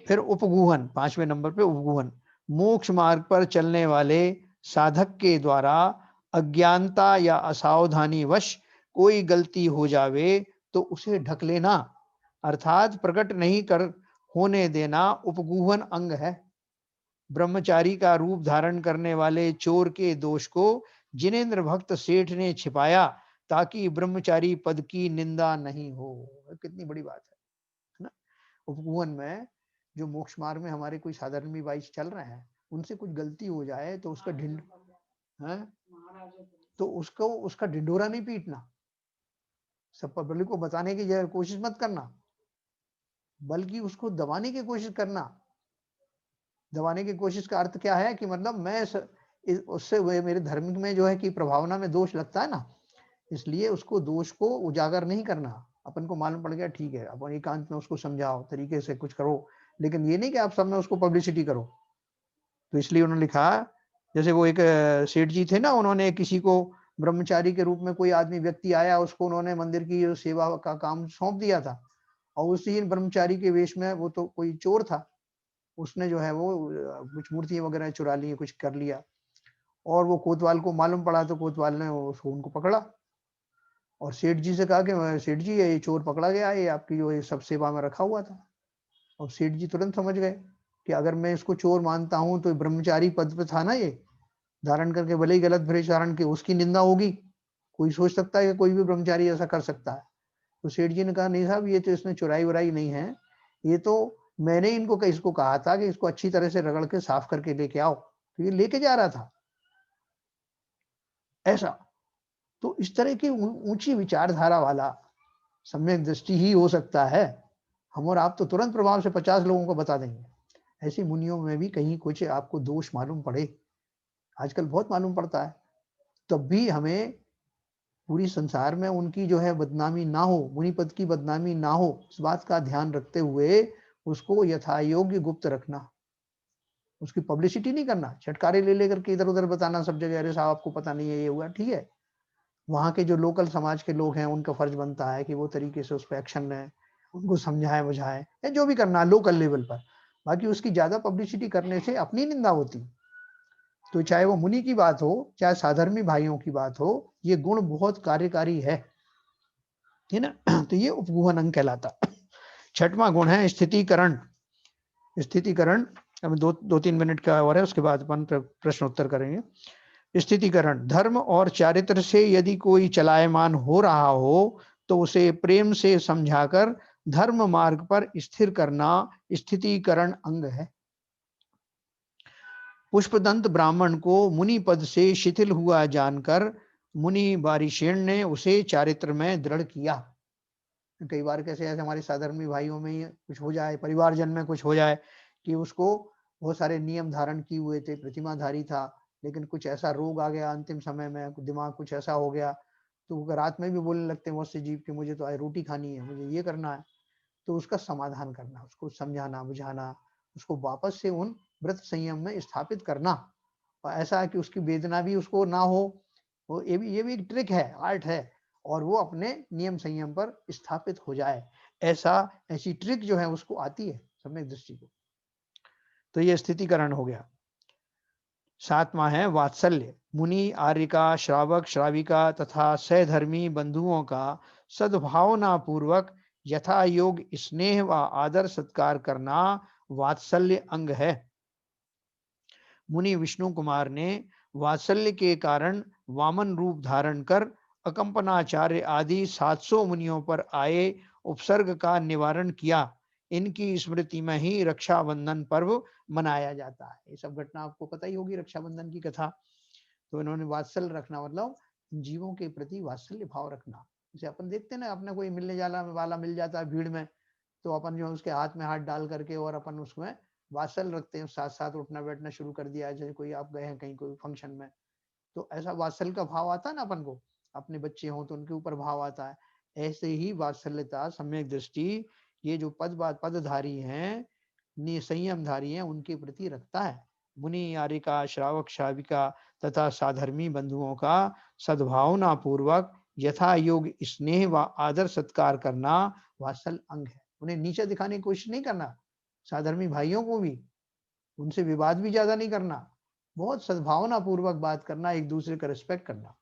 फिर उपगूहन, 5वें नंबर पे उपगूहन, मोक्ष मार्ग पर चलने वाले साधक के द्वारा अज्ञानता या असावधानी वश कोई गलती हो जावे तो उसे ढक लेना, अर्थात प्रकट नहीं कर होने देना उपगूहन अंग है। ब्रह्मचारी का रूप धारण करने वाले चोर के दोष को जिनेन्द्र भक्त सेठ ने छिपाया ताकि ब्रह्मचारी पद की निंदा नहीं हो। कितनी बड़ी बात है ना। उपगुहन में जो मोक्ष मार्ग में हमारे कोई साधारण भी वाइस चल रहे हैं, उनसे कुछ गलती हो जाए तो उसका ढिंड है, तो उसको उसका ढिंडोरा नहीं पीटना, सब पब्लिक को बताने की कोशिश मत करना, बल्कि उसको दबाने की कोशिश करना। दबाने की कोशिश का अर्थ क्या है कि मतलब मैं उससे मेरे धर्म में जो है कि प्रभावना में दोष लगता है ना, इसलिए उसको दोष को उजागर नहीं करना। अपन को मालूम पड़ गया ठीक है, अपन एकांत में उसको समझाओ, तरीके से कुछ करो, लेकिन ये नहीं कि आप सब में उसको पब्लिसिटी करो। तो इसलिए उन्होंने लिखा, जैसे वो एक सेठ जी थे ना, उन्होंने किसी को ब्रह्मचारी के रूप में कोई आदमी व्यक्ति आया, उसको उन्होंने मंदिर की सेवा का काम सौंप दिया था, और उसी ब्रह्मचारी के वेश में, वो तो कोई चोर था, उसने जो है वो कुछ मूर्तियां वगैरह चुरा ली, कुछ कर लिया, और वो कोतवाल को मालूम पड़ा, तो कोतवाल ने उसको उनको पकड़ा और सेठ जी से कहा कि सेठ जी ये चोर पकड़ा गया है, ये आपकी जो ये सब सेवा में रखा हुआ था। और सेठ जी तुरंत समझ गए कि अगर मैं इसको चोर मानता हूं तो ब्रह्मचारी पद पे था ना ये, धारण करके भले ही गलत भेष धारण के उसकी निंदा होगी, कोई सोच सकता है कि कोई भी ब्रह्मचारी ऐसा कर सकता है। तो सेठ जी ने कहा नहीं साहब, ये तो इसने चुराई वुराई नहीं है, ये तो मैंने इनको इसको कहा था कि इसको अच्छी तरह से रगड़ के साफ करके लेके आओ, तो ये लेके जा रहा था, ऐसा। तो इस तरह की ऊंची विचारधारा वाला सम्यक दृष्टि ही हो सकता है। हम और आप तो तुरंत प्रभाव से 50 लोगों को बता देंगे। ऐसी मुनियों में भी कहीं कुछ आपको दोष मालूम पड़े, आजकल बहुत मालूम पड़ता है, तब भी हमें पूरी संसार में उनकी जो है बदनामी ना हो, मुनि पद की बदनामी ना हो, इस बात का ध्यान रखते हुए उसको यथायोग्य गुप्त रखना, उसकी पब्लिसिटी नहीं करना, छटकारे ले लेकर के इधर उधर बताना सब जगह, अरे साहब आपको पता नहीं है ये हुआ, ठीक है। वहाँ के जो लोकल समाज के लोग हैं उनका फर्ज बनता है कि वो तरीके से उस पर एक्शन लें, उनको समझाएं बुझाएं, या जो भी करना है लोकल लेवल पर। बाकी उसकी ज्यादा पब्लिसिटी करने से अपनी निंदा होती। तो चाहे वो मुनि की बात हो, चाहे साधर्मी भाइयों की बात हो, ये गुण बहुत कार्यकारी है ना। तो ये उपगुहन अंग कहलाता। छठवां गुण है स्थितिकरण। स्थितिकरण अब दो तीन मिनट का और है, उसके बाद अपन प्रश्न उत्तर करेंगे। स्थितिकरण, धर्म और चारित्र से यदि कोई चलायमान हो रहा हो तो उसे प्रेम से समझाकर धर्म मार्ग पर स्थिर करना स्थितिकरण अंग है। पुष्पदंत ब्राह्मण को मुनि पद से शिथिल हुआ जानकर मुनि बारिशेण ने उसे चारित्र में दृढ़ किया। कई बार कैसे ऐसे हमारे साधर्मी भाइयों में कुछ हो जाए, परिवारजन में कुछ हो जाए कि उसको बहुत सारे नियम धारण किए हुए थे, प्रतिमाधारी था, लेकिन कुछ ऐसा रोग आ गया अंतिम समय में, दिमाग कुछ ऐसा हो गया, तो वो रात में भी बोलने लगते हैं बहुत से जीव कि मुझे तो आज रोटी खानी है, मुझे ये करना है। तो उसका समाधान करना, उसको समझाना बुझाना, उसको वापस से उन व्रत संयम में स्थापित करना, और ऐसा है कि उसकी वेदना भी उसको ना हो। वो ये भी एक ट्रिक है, आर्ट है, और वो अपने नियम संयम पर स्थापित हो जाए, ऐसी ट्रिक जो है उसको आती है सम्यक दृष्टि को। तो ये स्थितिकरण हो गया। सातवां है वात्सल्य। मुनि आर्यिका, श्रावक श्राविका तथा सहधर्मी बंधुओं का सद्भावना पूर्वक यथा योग स्नेह व आदर सत्कार करना वात्सल्य अंग है। मुनि विष्णु कुमार ने वात्सल्य के कारण वामन रूप धारण कर अकंपनाचार्य आदि 700 मुनियों पर आए उपसर्ग का निवारण किया। इनकी स्मृति में ही रक्षाबंधन पर्व मनाया जाता है। ये सब घटना आपको पता ही होगी, रक्षाबंधन की कथा। तो इन्होंने वात्सल्य रखना मतलब जीवों के प्रति वात्सल्य भाव रखना। जैसे अपन देखते हैं ना, अपने कोई मिलने जाला वाला मिल जाता है भीड़ में, तो अपन जो उसके हाथ में हाथ डाल करके और अपन उसमें वात्सल्य रखते हैं, साथ साथ उठना बैठना शुरू कर दिया। जैसे कोई आप गए हैं कहीं कोई फंक्शन में, तो ऐसा वात्सल्य का भाव आता है ना अपन को, अपने बच्चे हों तो उनके ऊपर भाव आता है। ऐसे ही वात्सल्यता सम्यक दृष्टि ये जो पदधारी हैं, संयमधारी हैं, उनके प्रति रखता है। मुनि आर्यिका, श्रावक श्राविका तथा साधर्मी बंधुओं का सद्भावना पूर्वक यथा योग स्नेह व आदर सत्कार करना वात्सल्य अंग है। उन्हें नीचे दिखाने की कोशिश नहीं करना, साधर्मी भाइयों को भी उनसे विवाद भी ज्यादा नहीं करना, बहुत सद्भावना पूर्वक बात करना, एक दूसरे का रिस्पेक्ट करना।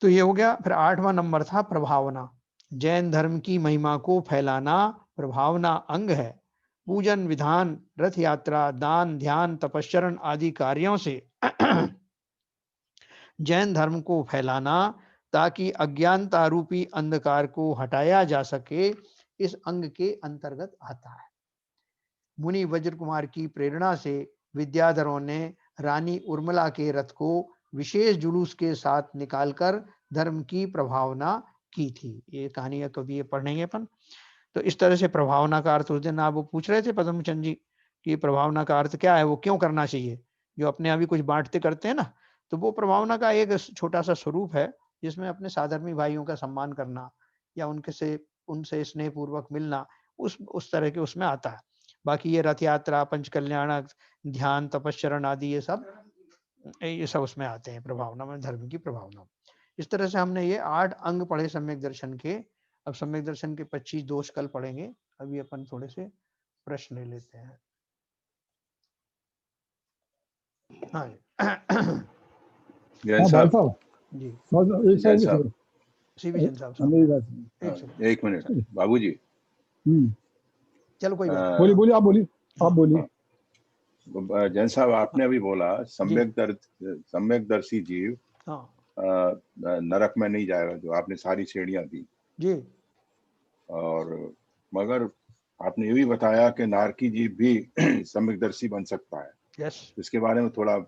तो ये हो गया। फिर 8वां नंबर था प्रभावना। जैन धर्म की महिमा को फैलाना प्रभावना अंग है। पूजन विधान, रथ यात्रा, दान ध्यान, तपस्चरण आदि कार्यों से जैन धर्म को फैलाना ताकि अज्ञानता रूपी अंधकार को हटाया जा सके, इस अंग के अंतर्गत आता है। मुनि वज्र कुमार की प्रेरणा से विद्याधरों ने रानी उर्मिला के रथ को विशेष जुलूस के साथ निकालकर धर्म की प्रभावना की थी। ये कहानी कभी ये पढ़ेंगे अपन। तो इस तरह से प्रभावना का अर्थ, उस दिन आप वो पूछ रहे थे पद्मचंद जी कि प्रभावना का अर्थ क्या है, वो क्यों करना चाहिए, जो अपने अभी कुछ बांटते करते हैं ना, तो वो प्रभावना का एक छोटा सा स्वरूप है जिसमें अपने साधर्मी भाइयों का सम्मान करना या उनसे स्नेह पूर्वक मिलना, उस तरह के उसमें आता है। बाकी ये रथ यात्रा, पंच कल्याण, ध्यान, तपस्चरण आदि ये सब उसमें आते हैं प्रभावना में, धर्म की प्रभावना। इस तरह से हमने ये 8 अंग पढ़े सम्यक दर्शन के। अब सम्यक दर्शन के 25 दोष कल पढ़ेंगे। अभी अपन थोड़े से प्रश्न ले लेते हैं। हाँ जैन साहब जी, जैन साहब सीवी जैन साहब एक मिनट बाबूजी। चलो कोई बात, बोलिए आप बोलिए। जैन साहब आपने अभी बोला सम्यकदर्शी जीव नरक में नहीं जाएगा, जो आपने सारी श्रेणियां दी जी, और मगर आपने ये भी बताया कि नारकी जीव भी सम्यकदर्शी बन सकता है। यस, इसके बारे में थोड़ा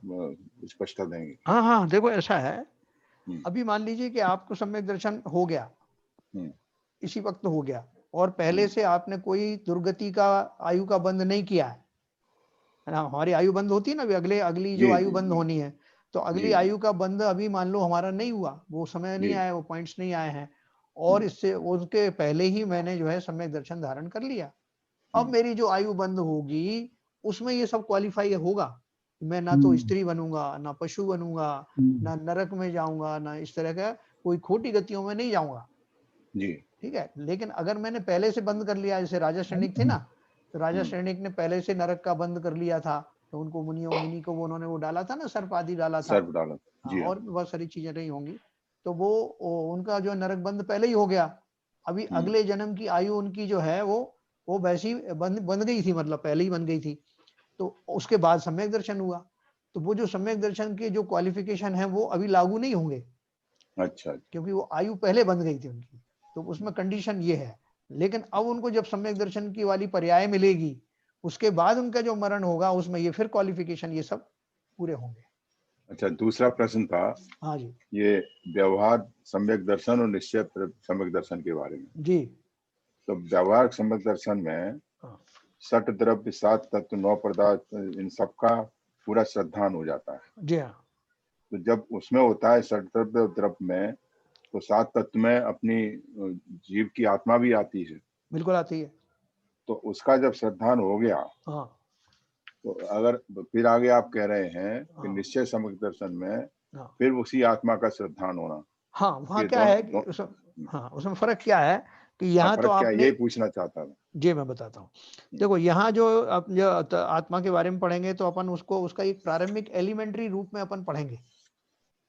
स्पष्टता देंगे? हाँ, देखो ऐसा है, अभी मान लीजिए कि आपको सम्यक दर्शन हो गया, इसी वक्त हो गया, और पहले से आपने कोई दुर्गति का आयु का बंद नहीं किया है ना। हमारी आयु बंद होती है ना, अभी अगली जो आयु बंद होनी है, तो अगली आयु का बंद अभी मान लो हमारा नहीं हुआ, वो समय नहीं आया, वो पॉइंट्स नहीं आए हैं, और इससे उसके पहले ही मैंने जो है सम्यक दर्शन धारण कर लिया। अब मेरी जो आयु बंद होगी उसमें ये सब क्वालिफाई होगा। मैं ना तो स्त्री बनूंगा, ना पशु बनूंगा, ना नरक में जाऊंगा, ना इस तरह का कोई खोटी गतियों में नहीं जाऊंगा जी, ठीक है। लेकिन अगर मैंने पहले से बंद कर लिया, जैसे राजा सैनिक थे ना, तो राजा सैनिक ने पहले से नरक का बंद कर लिया था, तो उनको मुनि को उन्होंने वो डाला था ना, सर्प आदि डाला था, सर्प डाला जी, और बहुत सारी चीजें रही होंगी, तो वो उनका जो नरक बंद पहले ही हो गया। अभी अगले जन्म की आयु उनकी जो है वो वैसी बन गई थी, मतलब पहले ही बन गई थी। तो उसके बाद सम्यक दर्शन हुआ, तो वो जो सम्यक दर्शन के जो क्वालिफिकेशन है वो अभी लागू नहीं होंगे। अच्छा, क्योंकि वो आयु पहले बन गई थी उनकी, तो उसमें कंडीशन ये है। लेकिन अब उनको जब सम्यक दर्शन की वाली पर्याय मिलेगी, उसके बाद उनका जो मरण होगा उसमें ये फिर क्वालिफिकेशन ये सब पूरे होंगे। अच्छा, दूसरा प्रश्न था हाँ जी, ये व्यवहार सम्यक दर्शन और निश्चय सम्यक दर्शन के बारे में जी। तो व्यवहार सम्यक दर्शन में सट द्रव्य, सात तत्व, 9 पदार्थ, इन सबका पूरा श्रद्धान हो जाता है जी हाँ। तो जब उसमें होता है सट द्रव्य और द्रव्य में, तो सात तत्व में अपनी जीव की आत्मा भी आती है, बिल्कुल आती है। तो उसका जब श्रद्धान हो गया हाँ, तो अगर फिर आगे आप कह रहे हैं कि निश्चय सम्यक दर्शन में फिर उसी आत्मा का श्रद्धान होना, हाँ वहाँ क्या है कि उसमें फर्क क्या है कि यहाँ तो आपने, यही पूछना चाहता था जी, मैं बताता हूँ। देखो यहाँ जो आत्मा के बारे में पढ़ेंगे तो अपन उसको उसका एक प्रारंभिक एलिमेंट्री रूप में अपन पढ़ेंगे।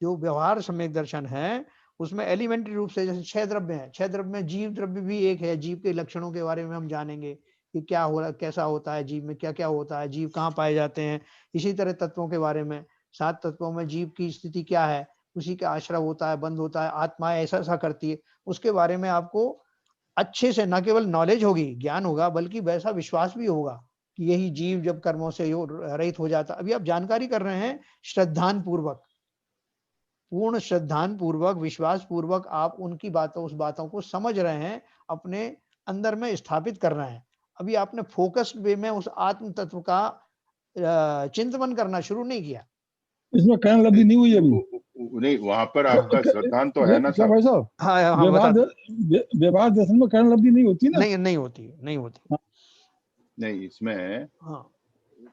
जो व्यवहार सम्यक दर्शन है उसमें एलिमेंट्री रूप से, जैसे 6 द्रव्य हैं, 6 द्रव्य में जीव द्रव्य भी एक है, जीव के लक्षणों के बारे में हम जानेंगे कि क्या हो रहा, कैसा होता है जीव में, क्या क्या होता है, जीव कहाँ पाए जाते हैं। इसी तरह तत्वों के बारे में, 7 तत्वों में जीव की स्थिति क्या है, उसी का आश्रय होता है, बंद होता है, आत्मा ऐसा ऐसा करती है, उसके बारे में आपको अच्छे से न केवल नॉलेज होगी, ज्ञान होगा, बल्कि वैसा विश्वास भी होगा कि यही जीव जब कर्मों से रहित हो जाता। अभी आप जानकारी कर रहे हैं श्रद्धान पूर्वक, पूर्ण श्रद्धान पूर्वक, विश्वास पूर्वक आप उनकी बातों, उस बातों को समझ रहे हैं, अपने अंदर में स्थापित कर रहे हैं। अभी आपने फोकस्ड वे में उस आत्म तत्व का चिंतन करना शुरू नहीं किया, इसमें कर्ण लब्धि नहीं हुई अभी नहीं, वहां पर आपका श्रद्धान तो है ना भाई साहब। हाँ, व्यवहार दर्शन में कर्ण लब्धि नहीं होती ना, नहीं होती, नहीं होती नहीं। इसमें हाँ,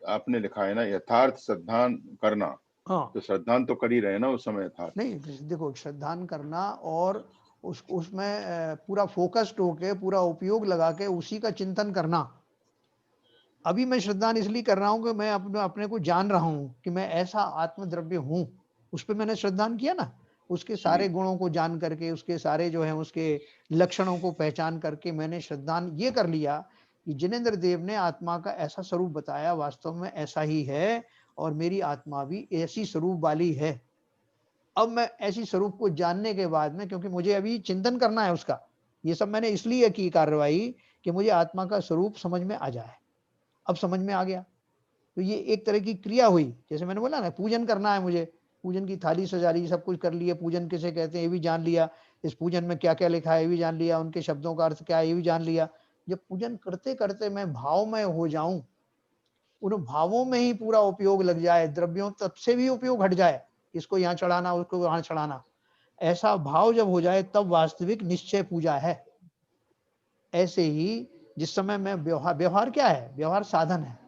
आपने लिखा है ना यथार्थ श्रद्धान करना, हाँ, तो श्रद्धान तो कर ही रहे ना उस समय यथार्थ। नहीं देखो, श्रद्धान करना और उसमें पूरा फोकस्ड होके, पूरा उपयोग लगा के उसी का चिंतन करना। अभी मैं श्रद्धान इसलिए कर रहा हूं कि मैं अपने को जान रहा हूं कि मैं ऐसा आत्मद्रव्य हूं, उस पर मैंने श्रद्धान किया ना, उसके सारे गुणों को जान करके, उसके सारे जो है उसके लक्षणों को पहचान करके मैंने श्रद्धान ये कर लिया कि जिनेंद्र देव ने आत्मा का ऐसा स्वरूप बताया, वास्तव में ऐसा ही है, और मेरी आत्मा भी ऐसी स्वरूप वाली है। अब मैं ऐसी स्वरूप को जानने के बाद में, क्योंकि मुझे अभी चिंतन करना है उसका, ये सब मैंने इसलिए की कार्रवाई कि मुझे आत्मा का स्वरूप समझ में आ जाए। अब समझ में आ गया, तो ये एक तरह की क्रिया हुई। जैसे मैंने बोला ना, पूजन करना है मुझे, पूजन की थाली सजा ली, सब कुछ कर लिया, पूजन किसे कहते हैं ये भी जान लिया, इस पूजन में क्या क्या लिखा है ये भी जान लिया, उनके शब्दों का अर्थ क्या है ये भी जान लिया। जब पूजन करते करते मैं भावमय हो जाऊं, उन भावों में ही पूरा उपयोग लग जाए, द्रव्यों तब से भी उपयोग हट जाए, इसको यहाँ चढ़ाना, उसको वहां चढ़ाना, ऐसा भाव जब हो जाए, तब वास्तविक निश्चय पूजा है। ऐसे ही जिस समय मैं व्यवहार क्या है, व्यवहार साधन है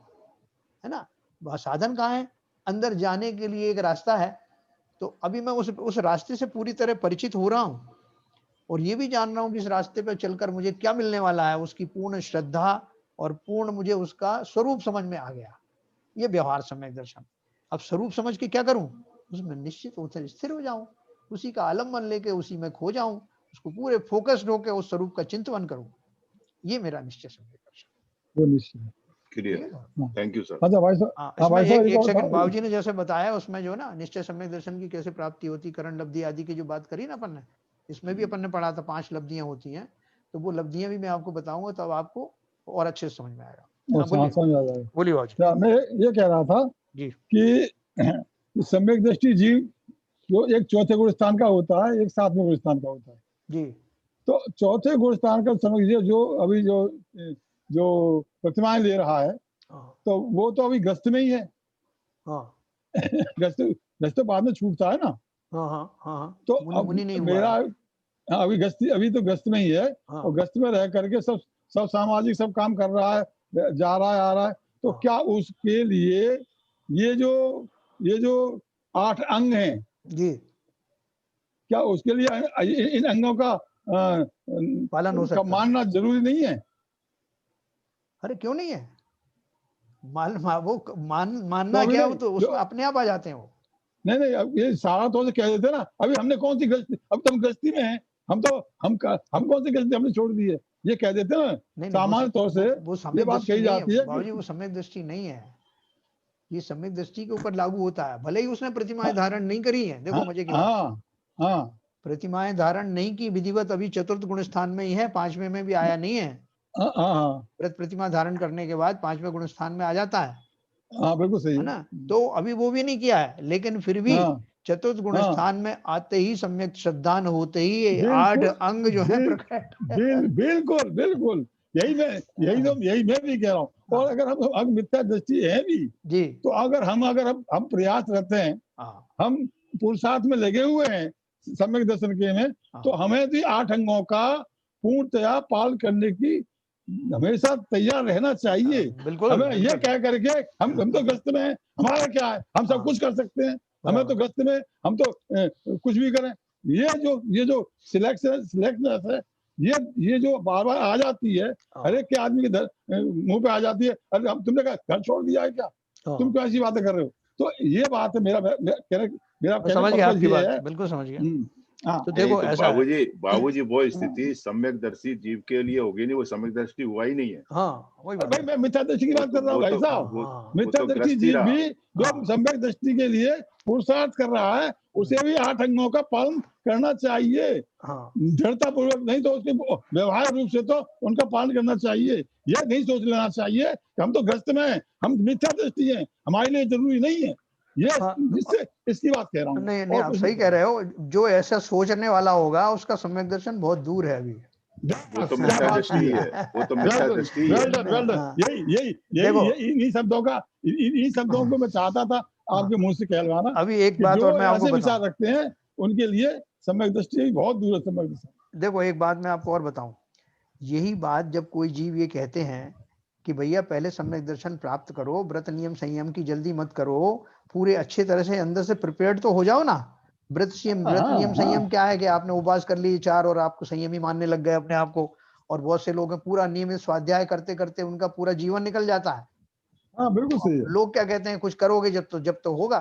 ना, वह साधन कहाँ है, अंदर जाने के लिए एक रास्ता है। तो अभी मैं उस रास्ते से पूरी तरह परिचित हो रहा हूं, और ये भी जान रहा हूं कि इस रास्ते पर चलकर मुझे क्या मिलने वाला है, उसकी पूर्ण श्रद्धा और पूर्ण मुझे उसका स्वरूप समझ में आ गया। ये व्यवहार सम्यक दर्शन। अब स्वरूप समझ के क्या करूं, उसमें निश्चित होकर स्थिर हो जाऊं, उसी का आलम्बन लेके उसी में खो जाऊं, उसको पूरे फोकस्ड होकर उस स्वरूप का चिंतन करूं। ये मेरा निश्चय सम्यक दर्शन। वो निश्चय क्लियर, थैंक यू सर। अच्छा भाई साहब, एक सेकंड, बाबूजी ने जैसे बताया उसमें जो ना निश्चय सम्यक दर्शन की कैसे प्राप्ति होती, करण लब्धि आदि की जो बात करी ना अपन ने, इसमें भी अपन ने पढ़ा था 5 लब्धियां होती हैं, तो वो लब्धियां भी मैं आपको बताऊंगा, तब आपको और अच्छे से समझ में आएगा। बोलिए बाबूजी। मैं ये कह रहा था जी कि सम्यक दृष्टि जीव जो एक चौथे गुण स्थान का होता है, एक 7वें गुण स्थान का होता है जी। तो चौथे गुण स्थान का समझिए जो अभी जो प्रतिमाएं ले रहा है, तो वो तो अभी गस्त में ही है। गस्त तो बाद में छूटता है ना। तो अब मेरा अभी तो गस्त में ही है, और गस्त में रह करके सब सामाजिक सब काम कर रहा है, जा रहा है, आ रहा है। तो क्या उसके लिए ये जो 8 अंग हैं जी, क्या उसके लिए इन अंगों का पालन हो सकता है? मानना जरूरी नहीं है? अरे क्यों नहीं है? मानना तो क्या, वो तो उसमें अपने आप आ जाते हैं वो। नहीं, अब ये सारा तो कह देते ना, अभी हमने कौन सी गलती, अब तो हम गलती में हैं, हम कौन सी गलती हमने छोड़ दी है, ये कह देते ना सामान्य तौर से। वो ये बात कही जाती है बाबूजी, वो सम्यक दृष्टि नहीं है, ये सम्यक दृष्टि के ऊपर लागू होता है। भले ही उसने प्रतिमाएं धारण नहीं करी है, देखो मजे की बात, प्रतिमाएं धारण नहीं की विधिवत, अभी चतुर्थ गुण स्थान में ही है, 5वें में भी आया नहीं है। व्रत प्रतिमा धारण करने के बाद 5वें गुण स्थान में आ जाता है। बिल्कुल सही है ना। तो अभी वो भी नहीं किया है, लेकिन फिर भी चतुर्थ गुण स्थान में आते ही सम्यक श्रद्धान होते ही 8 अंग जो है प्रकट। बिल्कुल बिल्कुल, यही मैं भी कह रहा हूँ। और अगर हम मिथ्या दृष्टि है भी जी, तो अगर हम प्रयास करते हैं, हम पुरुषार्थ में लगे हुए हैं सम्यक दर्शन के में, तो हमें भी 8 अंगों का पूर्णतया पालन करने की हमेशा तैयार रहना चाहिए। बिल्कुल, हमें ये कह करके हम तो गश्त में हैं, हमारा क्या है, हम सब कुछ कर सकते हैं, हमें तो गश्त में हम तो कुछ भी करें। ये जो सिलेक्शनेस है, ये जो बार बार आ जाती है, हर एक के आदमी के मुंह पे आ जाती है, अरे हम तुमने घर छोड़ दिया है क्या, तुम क्यों ऐसी बातें कर रहे हो? तो ये बात है, मेरा समझ गया आपकी बात, बिल्कुल समझ गया। तो देखो ऐसा बाबूजी वो स्थिति सम्यक दर्शी जीव के लिए होगी नहीं, वो सम्यक दृष्टि हुआ ही नहीं है। वही बात। भाई मैं मिथ्या दृष्टि की बात कर रहा हूँ भाई साहब। मिथ्या दृष्टि जीव भी जो सम्यक दृष्टि के लिए पुरुषार्थ कर रहा है, उसे भी 8 अंगों का पालन करना चाहिए, दृढ़ता पूर्वक, नहीं तो उसके व्यवहार रूप से तो उनका पालन करना चाहिए। यह नहीं सोच लेना चाहिए कि हम तो ग्रस्त में हैं, हम मिथ्या दृष्टि हैं, हमारे लिए जरूरी नहीं है। ये इसकी बात कह रहा हूँ। नहीं, आप सही कह रहे हो। जो ऐसा सोचने वाला होगा उसका सम्यक दर्शन बहुत दूर है अभी। वो तो मिथ्या दृष्टि है, वो तो मिथ्या दृष्टि है। यही इन्हीं शब्दों को मैं चाहता था आपके मुंह से कहलवाना। अभी एक बात और मैं आपको विचार रखते हैं उनके लिए सम्यक दृष्टि बहुत दूर है। सम्यक दृष्टि, देखो एक बात मैं आपको और बताऊं, यही बात जब कोई जीव ये कहते हैं कि भैया पहले सम्यक दर्शन प्राप्त करो, व्रत नियम संयम की जल्दी मत करो, पूरे अच्छे तरह से अंदर से प्रिपेयर्ड तो हो जाओ ना। व्रत नियम संयम क्या है कि आपने उपवास कर ली 4 और आपको संयमी मानने लग गए अपने आप को, और बहुत से लोग हैं पूरा नियमित स्वाध्याय करते करते उनका पूरा जीवन निकल जाता है। बिल्कुल सही है। लोग क्या कहते हैं, कुछ करोगे जब तो होगा,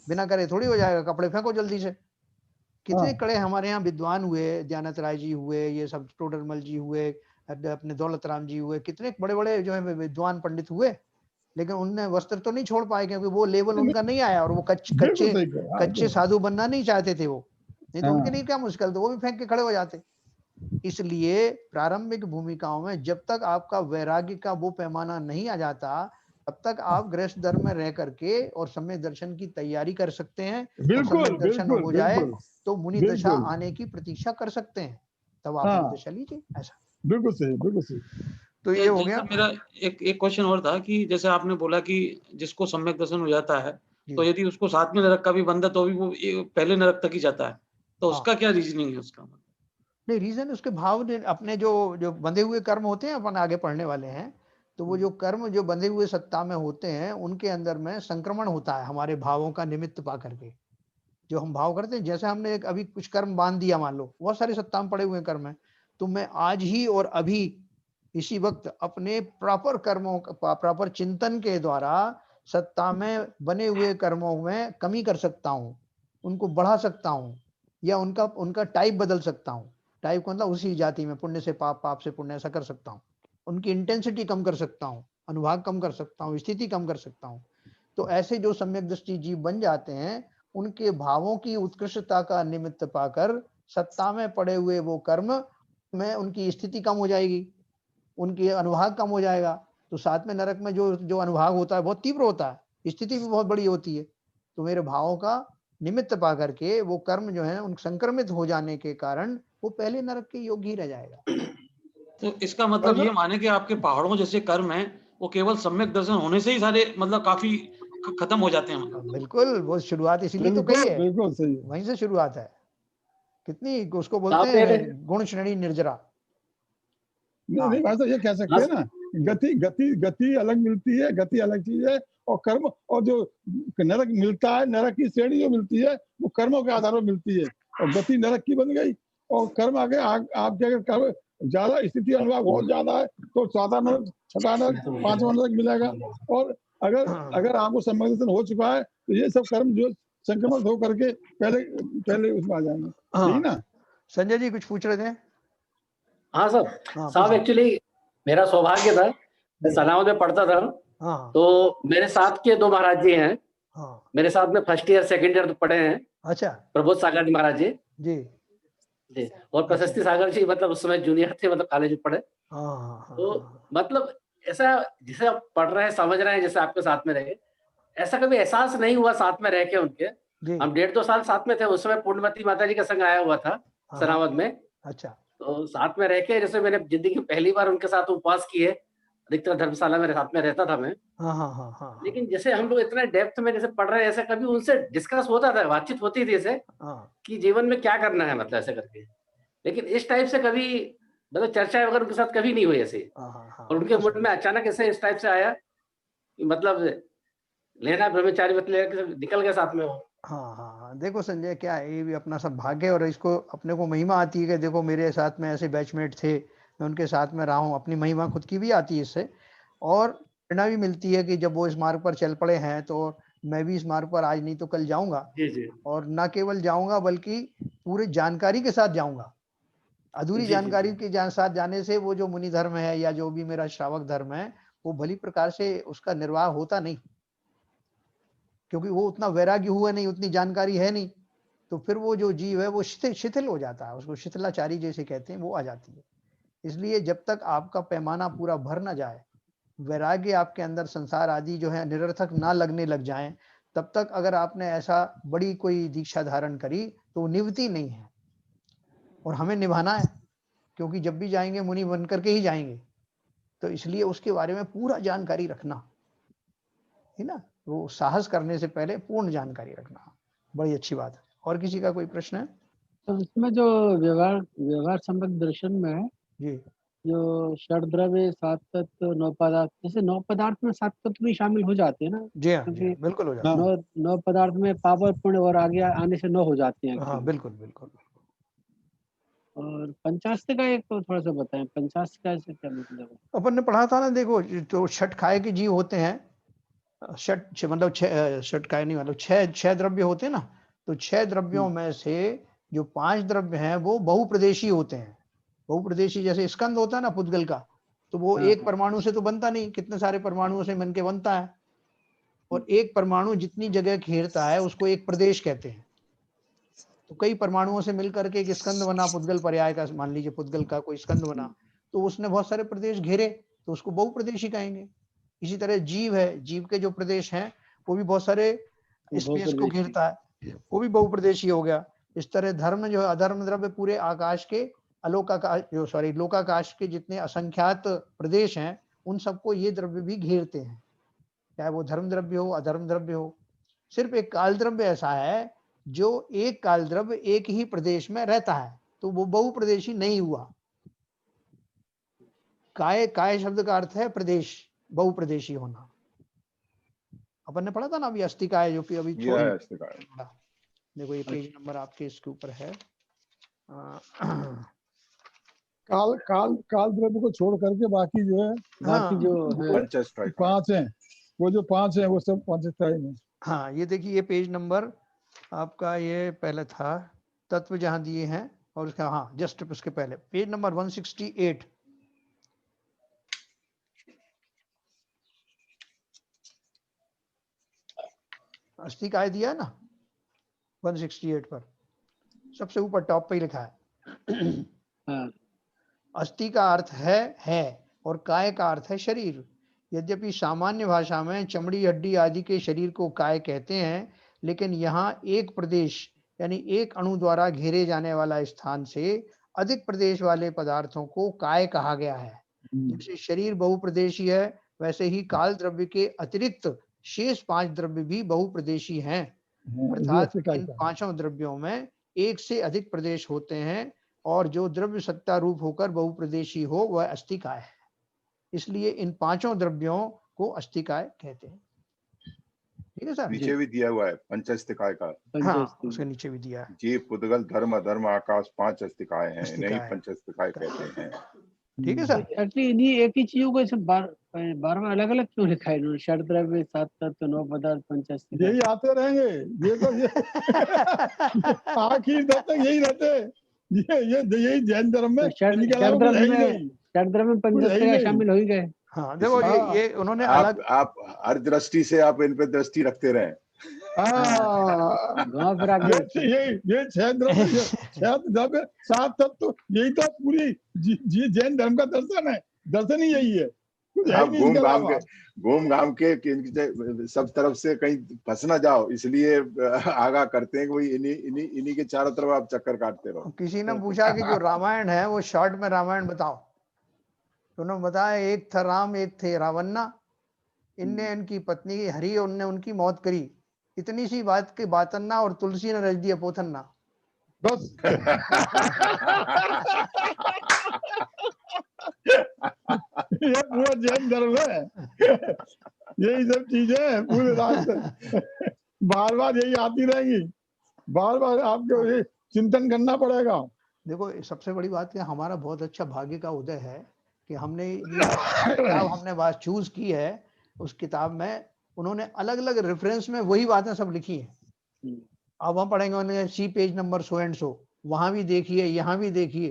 बिना करे थोड़ी हो जाएगा, कपड़े फेंको जल्दी से। कितने कड़े हमारे यहाँ विद्वान हुए, दयानंद राय जी हुए, ये सब टोडरमल जी हुए, अपने दौलत राम जी हुए, कितने बड़े बड़े जो है विद्वान पंडित हुए, लेकिन उनने वस्त्र तो नहीं छोड़ पाए, क्योंकि वो लेवल उनका नहीं आया, और वो कच्चे साधु बनना नहीं चाहते थे वो, नहीं तो उनके लिए क्या मुश्किल था, वो भी फेंक के खड़े हो जाते। इसलिए प्रारंभिक भूमिकाओं में जब तक आपका वैराग्य का वो पैमाना नहीं आ जाता, तब तक आप गृहस्थ धर्म में रह करके और सम्यक दर्शन की तैयारी कर सकते हैं। सम्यक दर्शन हो जाए तो मुनि दशा आने की प्रतीक्षा कर सकते हैं, तब आप मुनि दशा लीजिए। ऐसा बिल्कुल सही, बिल्कुल सही। तो ये हो गया। मेरा एक क्वेश्चन और था कि जैसे आपने बोला कि जिसको सम्यक दर्शन हो जाता है, तो यदि उसको साथ में नरक का भी बंधा तो भी वो पहले नरक तक ही जाता है, तो उसका क्या रीजनिंग है उसका? नहीं, रीजन उसके भाव अपने जो बंधे हुए कर्म होते हैं, अपन आगे पढ़ने वाले हैं, तो वो जो कर्म जो बंधे हुए सत्ता में होते हैं, उनके अंदर में संक्रमण होता है हमारे भावों का निमित्त पा करके। जो हम भाव करते हैं, जैसे हमने एक अभी कुछ कर्म बांध दिया, मान लो बहुत सारे सत्ता में पड़े हुए कर्म है, तो मैं आज ही और अभी इसी वक्त अपने प्रॉपर कर्मों प्रॉपर चिंतन के द्वारा सत्ता में बने हुए कर्मों में कमी कर सकता हूँ, उनको बढ़ा सकता हूँ, या उनका टाइप बदल सकता हूँ। टाइप को मतलब उसी जाति में पुण्य से पाप, पाप से पुण्य, ऐसा कर सकता हूँ। उनकी इंटेंसिटी कम कर सकता हूँ, अनुभाग कम कर सकता हूँ, स्थिति कम कर सकता हूँ। तो ऐसे जो सम्यक दृष्टि जीव बन जाते हैं, उनके भावों की उत्कृष्टता का निमित्त पाकर सत्ता में पड़े हुए वो कर्म में उनकी स्थिति कम हो जाएगी, उनकी अनुभाग कम हो जाएगा। तो साथ में नरक में जो अनुभाग होता है बहुत तीव्र होता है, स्थिति भी बहुत बड़ी होती है। तो मेरे भावों का निमित्त पा करके वो कर्म जो है उन संक्रमित हो जाने के कारण वो पहले नरक के योग्य ही रह जाएगा। तो इसका मतलब ये माने कि आपके पहाड़ों जैसे कर्म हैं वो केवल सम्यक दर्शन होने से ही सारे मतलब काफी खत्म हो जाते हैं। बिल्कुल, वो शुरुआत इसीलिए तो कही है, बिल्कुल सही, वहीं से शुरुआत है। कितनी उसको बोलते हैं गुण श्रेणी निर्जरा। नहीं भाई साहब ये कह सकते हैं ना, गति अलग मिलती है, गति अलग चीज है, और कर्म और जो नरक मिलता है, नरक की श्रेणी जो मिलती है वो कर्मों के आधार पर मिलती है, और गति नरक की बन गई, और कर्म आगे आपके अगर कर्म ज्यादा स्थिति अनुभव बहुत ज्यादा है तो चौथा नरक, छठा नरक, पांचवा नरक मिलेगा। और अगर आपको सम्यक दर्शन हो चुका है तो ये सब कर्म जो संक्रमण हो करके पहले उसमें आ जाएंगे। ठीक ना? संजय जी कुछ पूछ रहे थे? हाँ साहब, एक्चुअली मेरा सौभाग्य था, मैं सलामत में पढ़ता था, तो मेरे साथ के 2 महाराज जी हैं, मेरे साथ में फर्स्ट ईयर सेकंड ईयर पढ़े हैं। अच्छा। प्रबोध सागर जी महाराज जी जी, और प्रशस्ति सागर जी मतलब उस समय जूनियर थे, मतलब कॉलेज में पढ़े। तो मतलब ऐसा जिसे आप पढ़ रहे हैं, समझ रहे हैं, जैसे आपके साथ में रहे, ऐसा कभी एहसास नहीं हुआ साथ में रह के उनके। हम 1.5-2 साल साथ में थे, उस समय पूर्णमती माता जी का संग आया हुआ था सनावद में। अच्छा। तो साथ में रह के जैसे मैंने जिंदगी में पहली बार उनके साथ उपवास किए, अधिकतर धर्मशाला मेरे साथ में रहता था मैं। लेकिन जैसे हम लोग इतना डेप्थ में जैसे पढ़ रहे हैं, ऐसे कभी उनसे डिस्कस होता था, बातचीत होती थी ऐसे कि जीवन में क्या करना है, मतलब ऐसे करके। लेकिन इस टाइप से कभी मतलब चर्चा वगैरह उनके साथ कभी नहीं हुई ऐसे। और उनके मुंह में अचानक ऐसे इस टाइप से आया कि मतलब लेना ब्रह्मचारी मतलब निकल गए साथ में वो। हाँ, देखो संजय, क्या है, ये भी अपना सब भाग्य है, और इसको अपने को महिमा आती है कि देखो मेरे साथ में ऐसे बैचमेट थे, मैं उनके साथ में रहा हूँ, अपनी महिमा खुद की भी आती है इससे, और प्रेरणा भी मिलती है कि जब वो इस मार्ग पर चल पड़े हैं तो मैं भी इस मार्ग पर आज नहीं तो कल जाऊंगा। जी। और ना केवल जाऊंगा बल्कि पूरी जानकारी के साथ जाऊंगा। अधूरी जानकारी के साथ जाने से वो जो मुनि धर्म है या जो भी मेरा श्रावक धर्म है वो भली प्रकार से उसका निर्वाह होता नहीं, क्योंकि वो उतना वैराग्य हुआ नहीं, उतनी जानकारी है नहीं, तो फिर वो जो जीव है वो शिथिल हो जाता है, उसको शिथिलाचारी जैसे कहते हैं, वो आ जाती है। इसलिए जब तक आपका पैमाना पूरा भर ना जाए, वैराग्य आपके अंदर संसार आदि जो है निरर्थक ना लगने लग जाएं, तब तक अगर आपने ऐसा बड़ी कोई दीक्षा धारण करी तो निभती नहीं है, और हमें निभाना है, क्योंकि जब भी जाएंगे मुनि बन करके ही जाएंगे। तो इसलिए उसके बारे में पूरा जानकारी रखना है ना, वो साहस करने से पहले पूर्ण जानकारी रखना बड़ी अच्छी बात है। और किसी का कोई प्रश्न है? तो इसमें जो व्यवहार सम्यक दर्शन में है जी, जो षड द्रव्य, सात तत्व, 9 पदार्थ, जैसे 9 पदार्थ में 7 तत्व भी शामिल हो जाते हैं ना? जी हाँ, बिल्कुल हो जाते हैं। 9 पदार्थ में पाप पुण्य और आगे आने से 9 हो जाते हैं। हाँ, बिल्कुल। और पंचास्त्र का एक तो थोड़ा सा बताएं, पंचास्त्र का ऐसे क्या मतलब है? अपन ने पढ़ा था ना, देखो तो छठ खाए के जीव होते हैं, छठ मतलब छठ काय नहीं, मतलब 6 द्रव्य होते हैं ना, तो 6 द्रव्यों में से जो 5 द्रव्य हैं वो बहुप्रदेशी होते हैं। बहुप्रदेशी जैसे स्कंद होता है ना पुद्गल का, तो वो एक परमाणु से तो बनता नहीं, कितने सारे परमाणुओं से मिलकर बनता है, और एक परमाणु जितनी जगह घेरता है उसको एक प्रदेश कहते हैं। तो कई परमाणुओं से मिलकर के एक स्कंद बना, पुद्गल पर्याय का, मान लीजिए पुद्गल का कोई स्कंद बना, तो उसने बहुत सारे प्रदेश घेरे, तो उसको बहुप्रदेशी कहेंगे। इसी तरह जीव है, जीव के जो प्रदेश हैं वो भी बहुत सारे स्पेस को घेरता है, वो भी बहुप्रदेशी हो गया। इस तरह धर्म जो है, अधर्म द्रव्य पूरे आकाश के लोकाकाश के जितने असंख्यात प्रदेश हैं उन सबको ये द्रव्य भी घेरते हैं, चाहे वो धर्म द्रव्य हो अधर्म द्रव्य हो। सिर्फ एक काल द्रव्य ऐसा है जो एक काल द्रव्य एक ही प्रदेश में रहता है, तो वो बहुप्रदेशी नहीं हुआ। काय शब्द का अर्थ है प्रदेश, बहुप्रदेशी होना। अपन ने पढ़ा था ना अभी अस्तिकाय, जो कि अभी देखो ये पेज नंबर आपके इसके ऊपर है। काल द्रव्य को छोड़ करके बाकी जो है, बाकी जो 5 हैं, वो जो 5 हैं वो सब पंचस्थाई में। हाँ, ये देखिए, ये पेज नंबर आपका ये पहले था, तत्व जहां दिए हैं, और उसका हाँ जस्ट उसके पहले पेज नंबर 168, अस्तिकाय दिया है ना 168 पर, सबसे ऊपर टॉप पे ही लिखा है। अस्थि का अर्थ है और काय का अर्थ है शरीर। यद्यपि सामान्य भाषा में चमड़ी हड्डी आदि के शरीर को काय कहते हैं, लेकिन यहाँ एक प्रदेश यानी एक अणु द्वारा घेरे जाने वाला स्थान से अधिक प्रदेश वाले पदार्थों को काय कहा गया है। जैसे शरीर बहुप्रदेशीय है, वैसे ही काल द्रव्य के अतिरिक्त शेष 5 द्रव्य भी बहुप्रदेशी हैं। अर्थात इन पांचों द्रव्यों में एक से अधिक प्रदेश होते हैं और जो द्रव्य सत्ता रूप होकर बहुप्रदेशी हो वह अस्थिकाय है। इसलिए इन पांचों द्रव्यों को अस्थिकाय कहते हैं। ठीक है सर? नीचे भी दिया हुआ है पंचस्तिकाय का। हाँ, उसके नीचे भी दिया है। जीव, पुद्गल, धर्म, अधर्म, आकाश 5 अस्तिकाय हैं, नहीं पंचस्तिकाय कहते हैं। ठीक है सर? एक्चुअली इन्हीं एक ही चीजों को बार में अलग अलग क्यों लिखा है इन्होंने? षड द्रव्य, सात तत्व, 9 पदार्थ, पंचस्तिकाय। यही आते रहेंगे, ये तो ये आखिर तक यही रहते। ये यही जैन धर्म में षड द्रव्य में पंचस्तिकाय शामिल हो ही गए। हाँ, देखो ये उन्होंने अलग, आप हर दृष्टि से आप इन पे दृष्टि रखते रहे। ये 6 द्रव्य 7 तत्व, यही तो पूरी जैन धर्म का दर्शन है। दर्शन ही यही है। आप घूम घाम के सब तरफ से कहीं फंस ना जाओ, इसलिए आगाह करते हैं कि इन्हीं के चारों तरफ आप चक्कर काटते रहो। किसी ने पूछा कि जो रामायण है वो शॉर्ट में रामायण बताओ, तो उन्होंने बताया एक था राम, एक थे रावन्ना, इनने इनकी पत्नी हरी, उनने उनकी मौत करी, इतनी सी बात के बातन्ना, और तुलसी ने रच दिया पोथन्ना। बस ये पूरा जैन धर्म है। यही सब चीजें पूरे रास्ते बार बार यही आती रहेंगी। बार बार आपको ये चिंतन करना पड़ेगा। देखो सबसे बड़ी बात है, हमारा बहुत अच्छा भाग्य का उदय है कि हमने किताब हमने बात चूज की है। उस किताब में उन्होंने अलग अलग रेफरेंस में वही बातें सब लिखी हैं। अब हम पढ़ेंगे उन्होंने see page number so and so, वहां भी देखिए, यहाँ भी देखिए,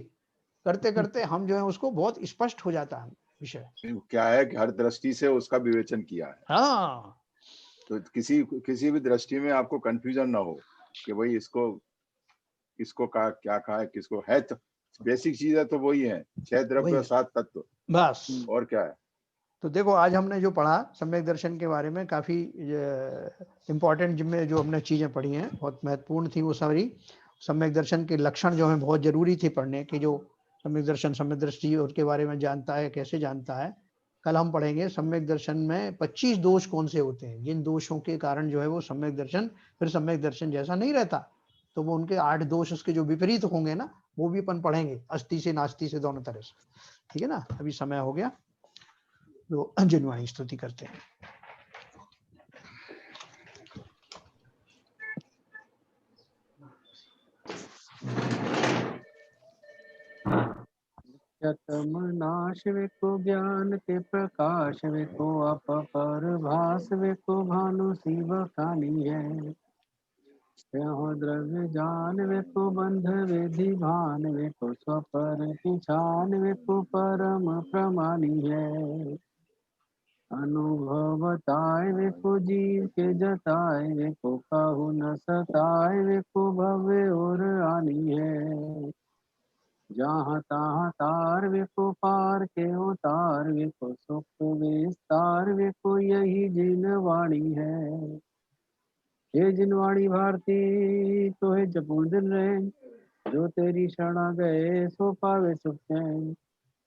करते करते हम जो है उसको बहुत स्पष्ट हो जाता है विषय। क्या है कि हर दृष्टि से उसका विवेचन किया है। हाँ, तो किसी भी दृष्टि में आपको कंफ्यूजन ना हो कि भाई इसको क्या कहा है, किसको है। तो बेसिक चीज है तो वही है, 6 द्रव्य 7 तत्व, बस, और क्या है। तो देखो आज हमने जो पढ़ा सम्यक दर्शन के बारे में, काफी इम्पोर्टेंट जिनमें जो हमने चीजें पढ़ी हैं बहुत महत्वपूर्ण थी वो सारी। सम्यक दर्शन के लक्षण जो हैं बहुत जरूरी थे पढ़ने कि जो सम्यक दर्शन सम्यक दृष्टि उसके बारे में जानता है, कैसे जानता है। कल हम पढ़ेंगे सम्यक दर्शन में 25 दोष कौन से होते हैं, जिन दोषों के कारण जो है वो सम्यक दर्शन फिर सम्यक दर्शन जैसा नहीं रहता। तो वो उनके 8 दोष उसके जो विपरीत होंगे ना, वो भी अपन पढ़ेंगे, अस्थि से नास्ति से दोनों तरह से। ठीक है ना? अभी समय हो गया तो जिनवाणी स्तुति करते हैं। तम नाश वेको ज्ञान के प्रकाश वेको अपर भास वेको भानु शिव कानी है। द्रव्य जान वेको बंध वेधि भान वेको स्वपर किछान वेको परम प्रमाणी है। अनुभवताय वेको जीव के जताय वेको कहु न सताय वेको भव्य और आनी है। जहाँ तहाँ तार वेको पार के उतार वेको सुख विस्तार वेको यही जिनवाणी है। हे जिनवाणी भारती तो है जपून दिन रहे, जो तेरी शरणा गए सो पावे सुख चैन।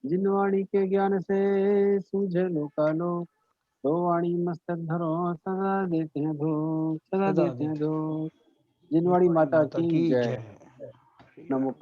जिनवाणी के ज्ञान से सूझे लोकालो, तो वाणी मस्तक धरो सदा देते हैं धो, सदा देते हैं धो। जिनवाणी माता की जय। नमो।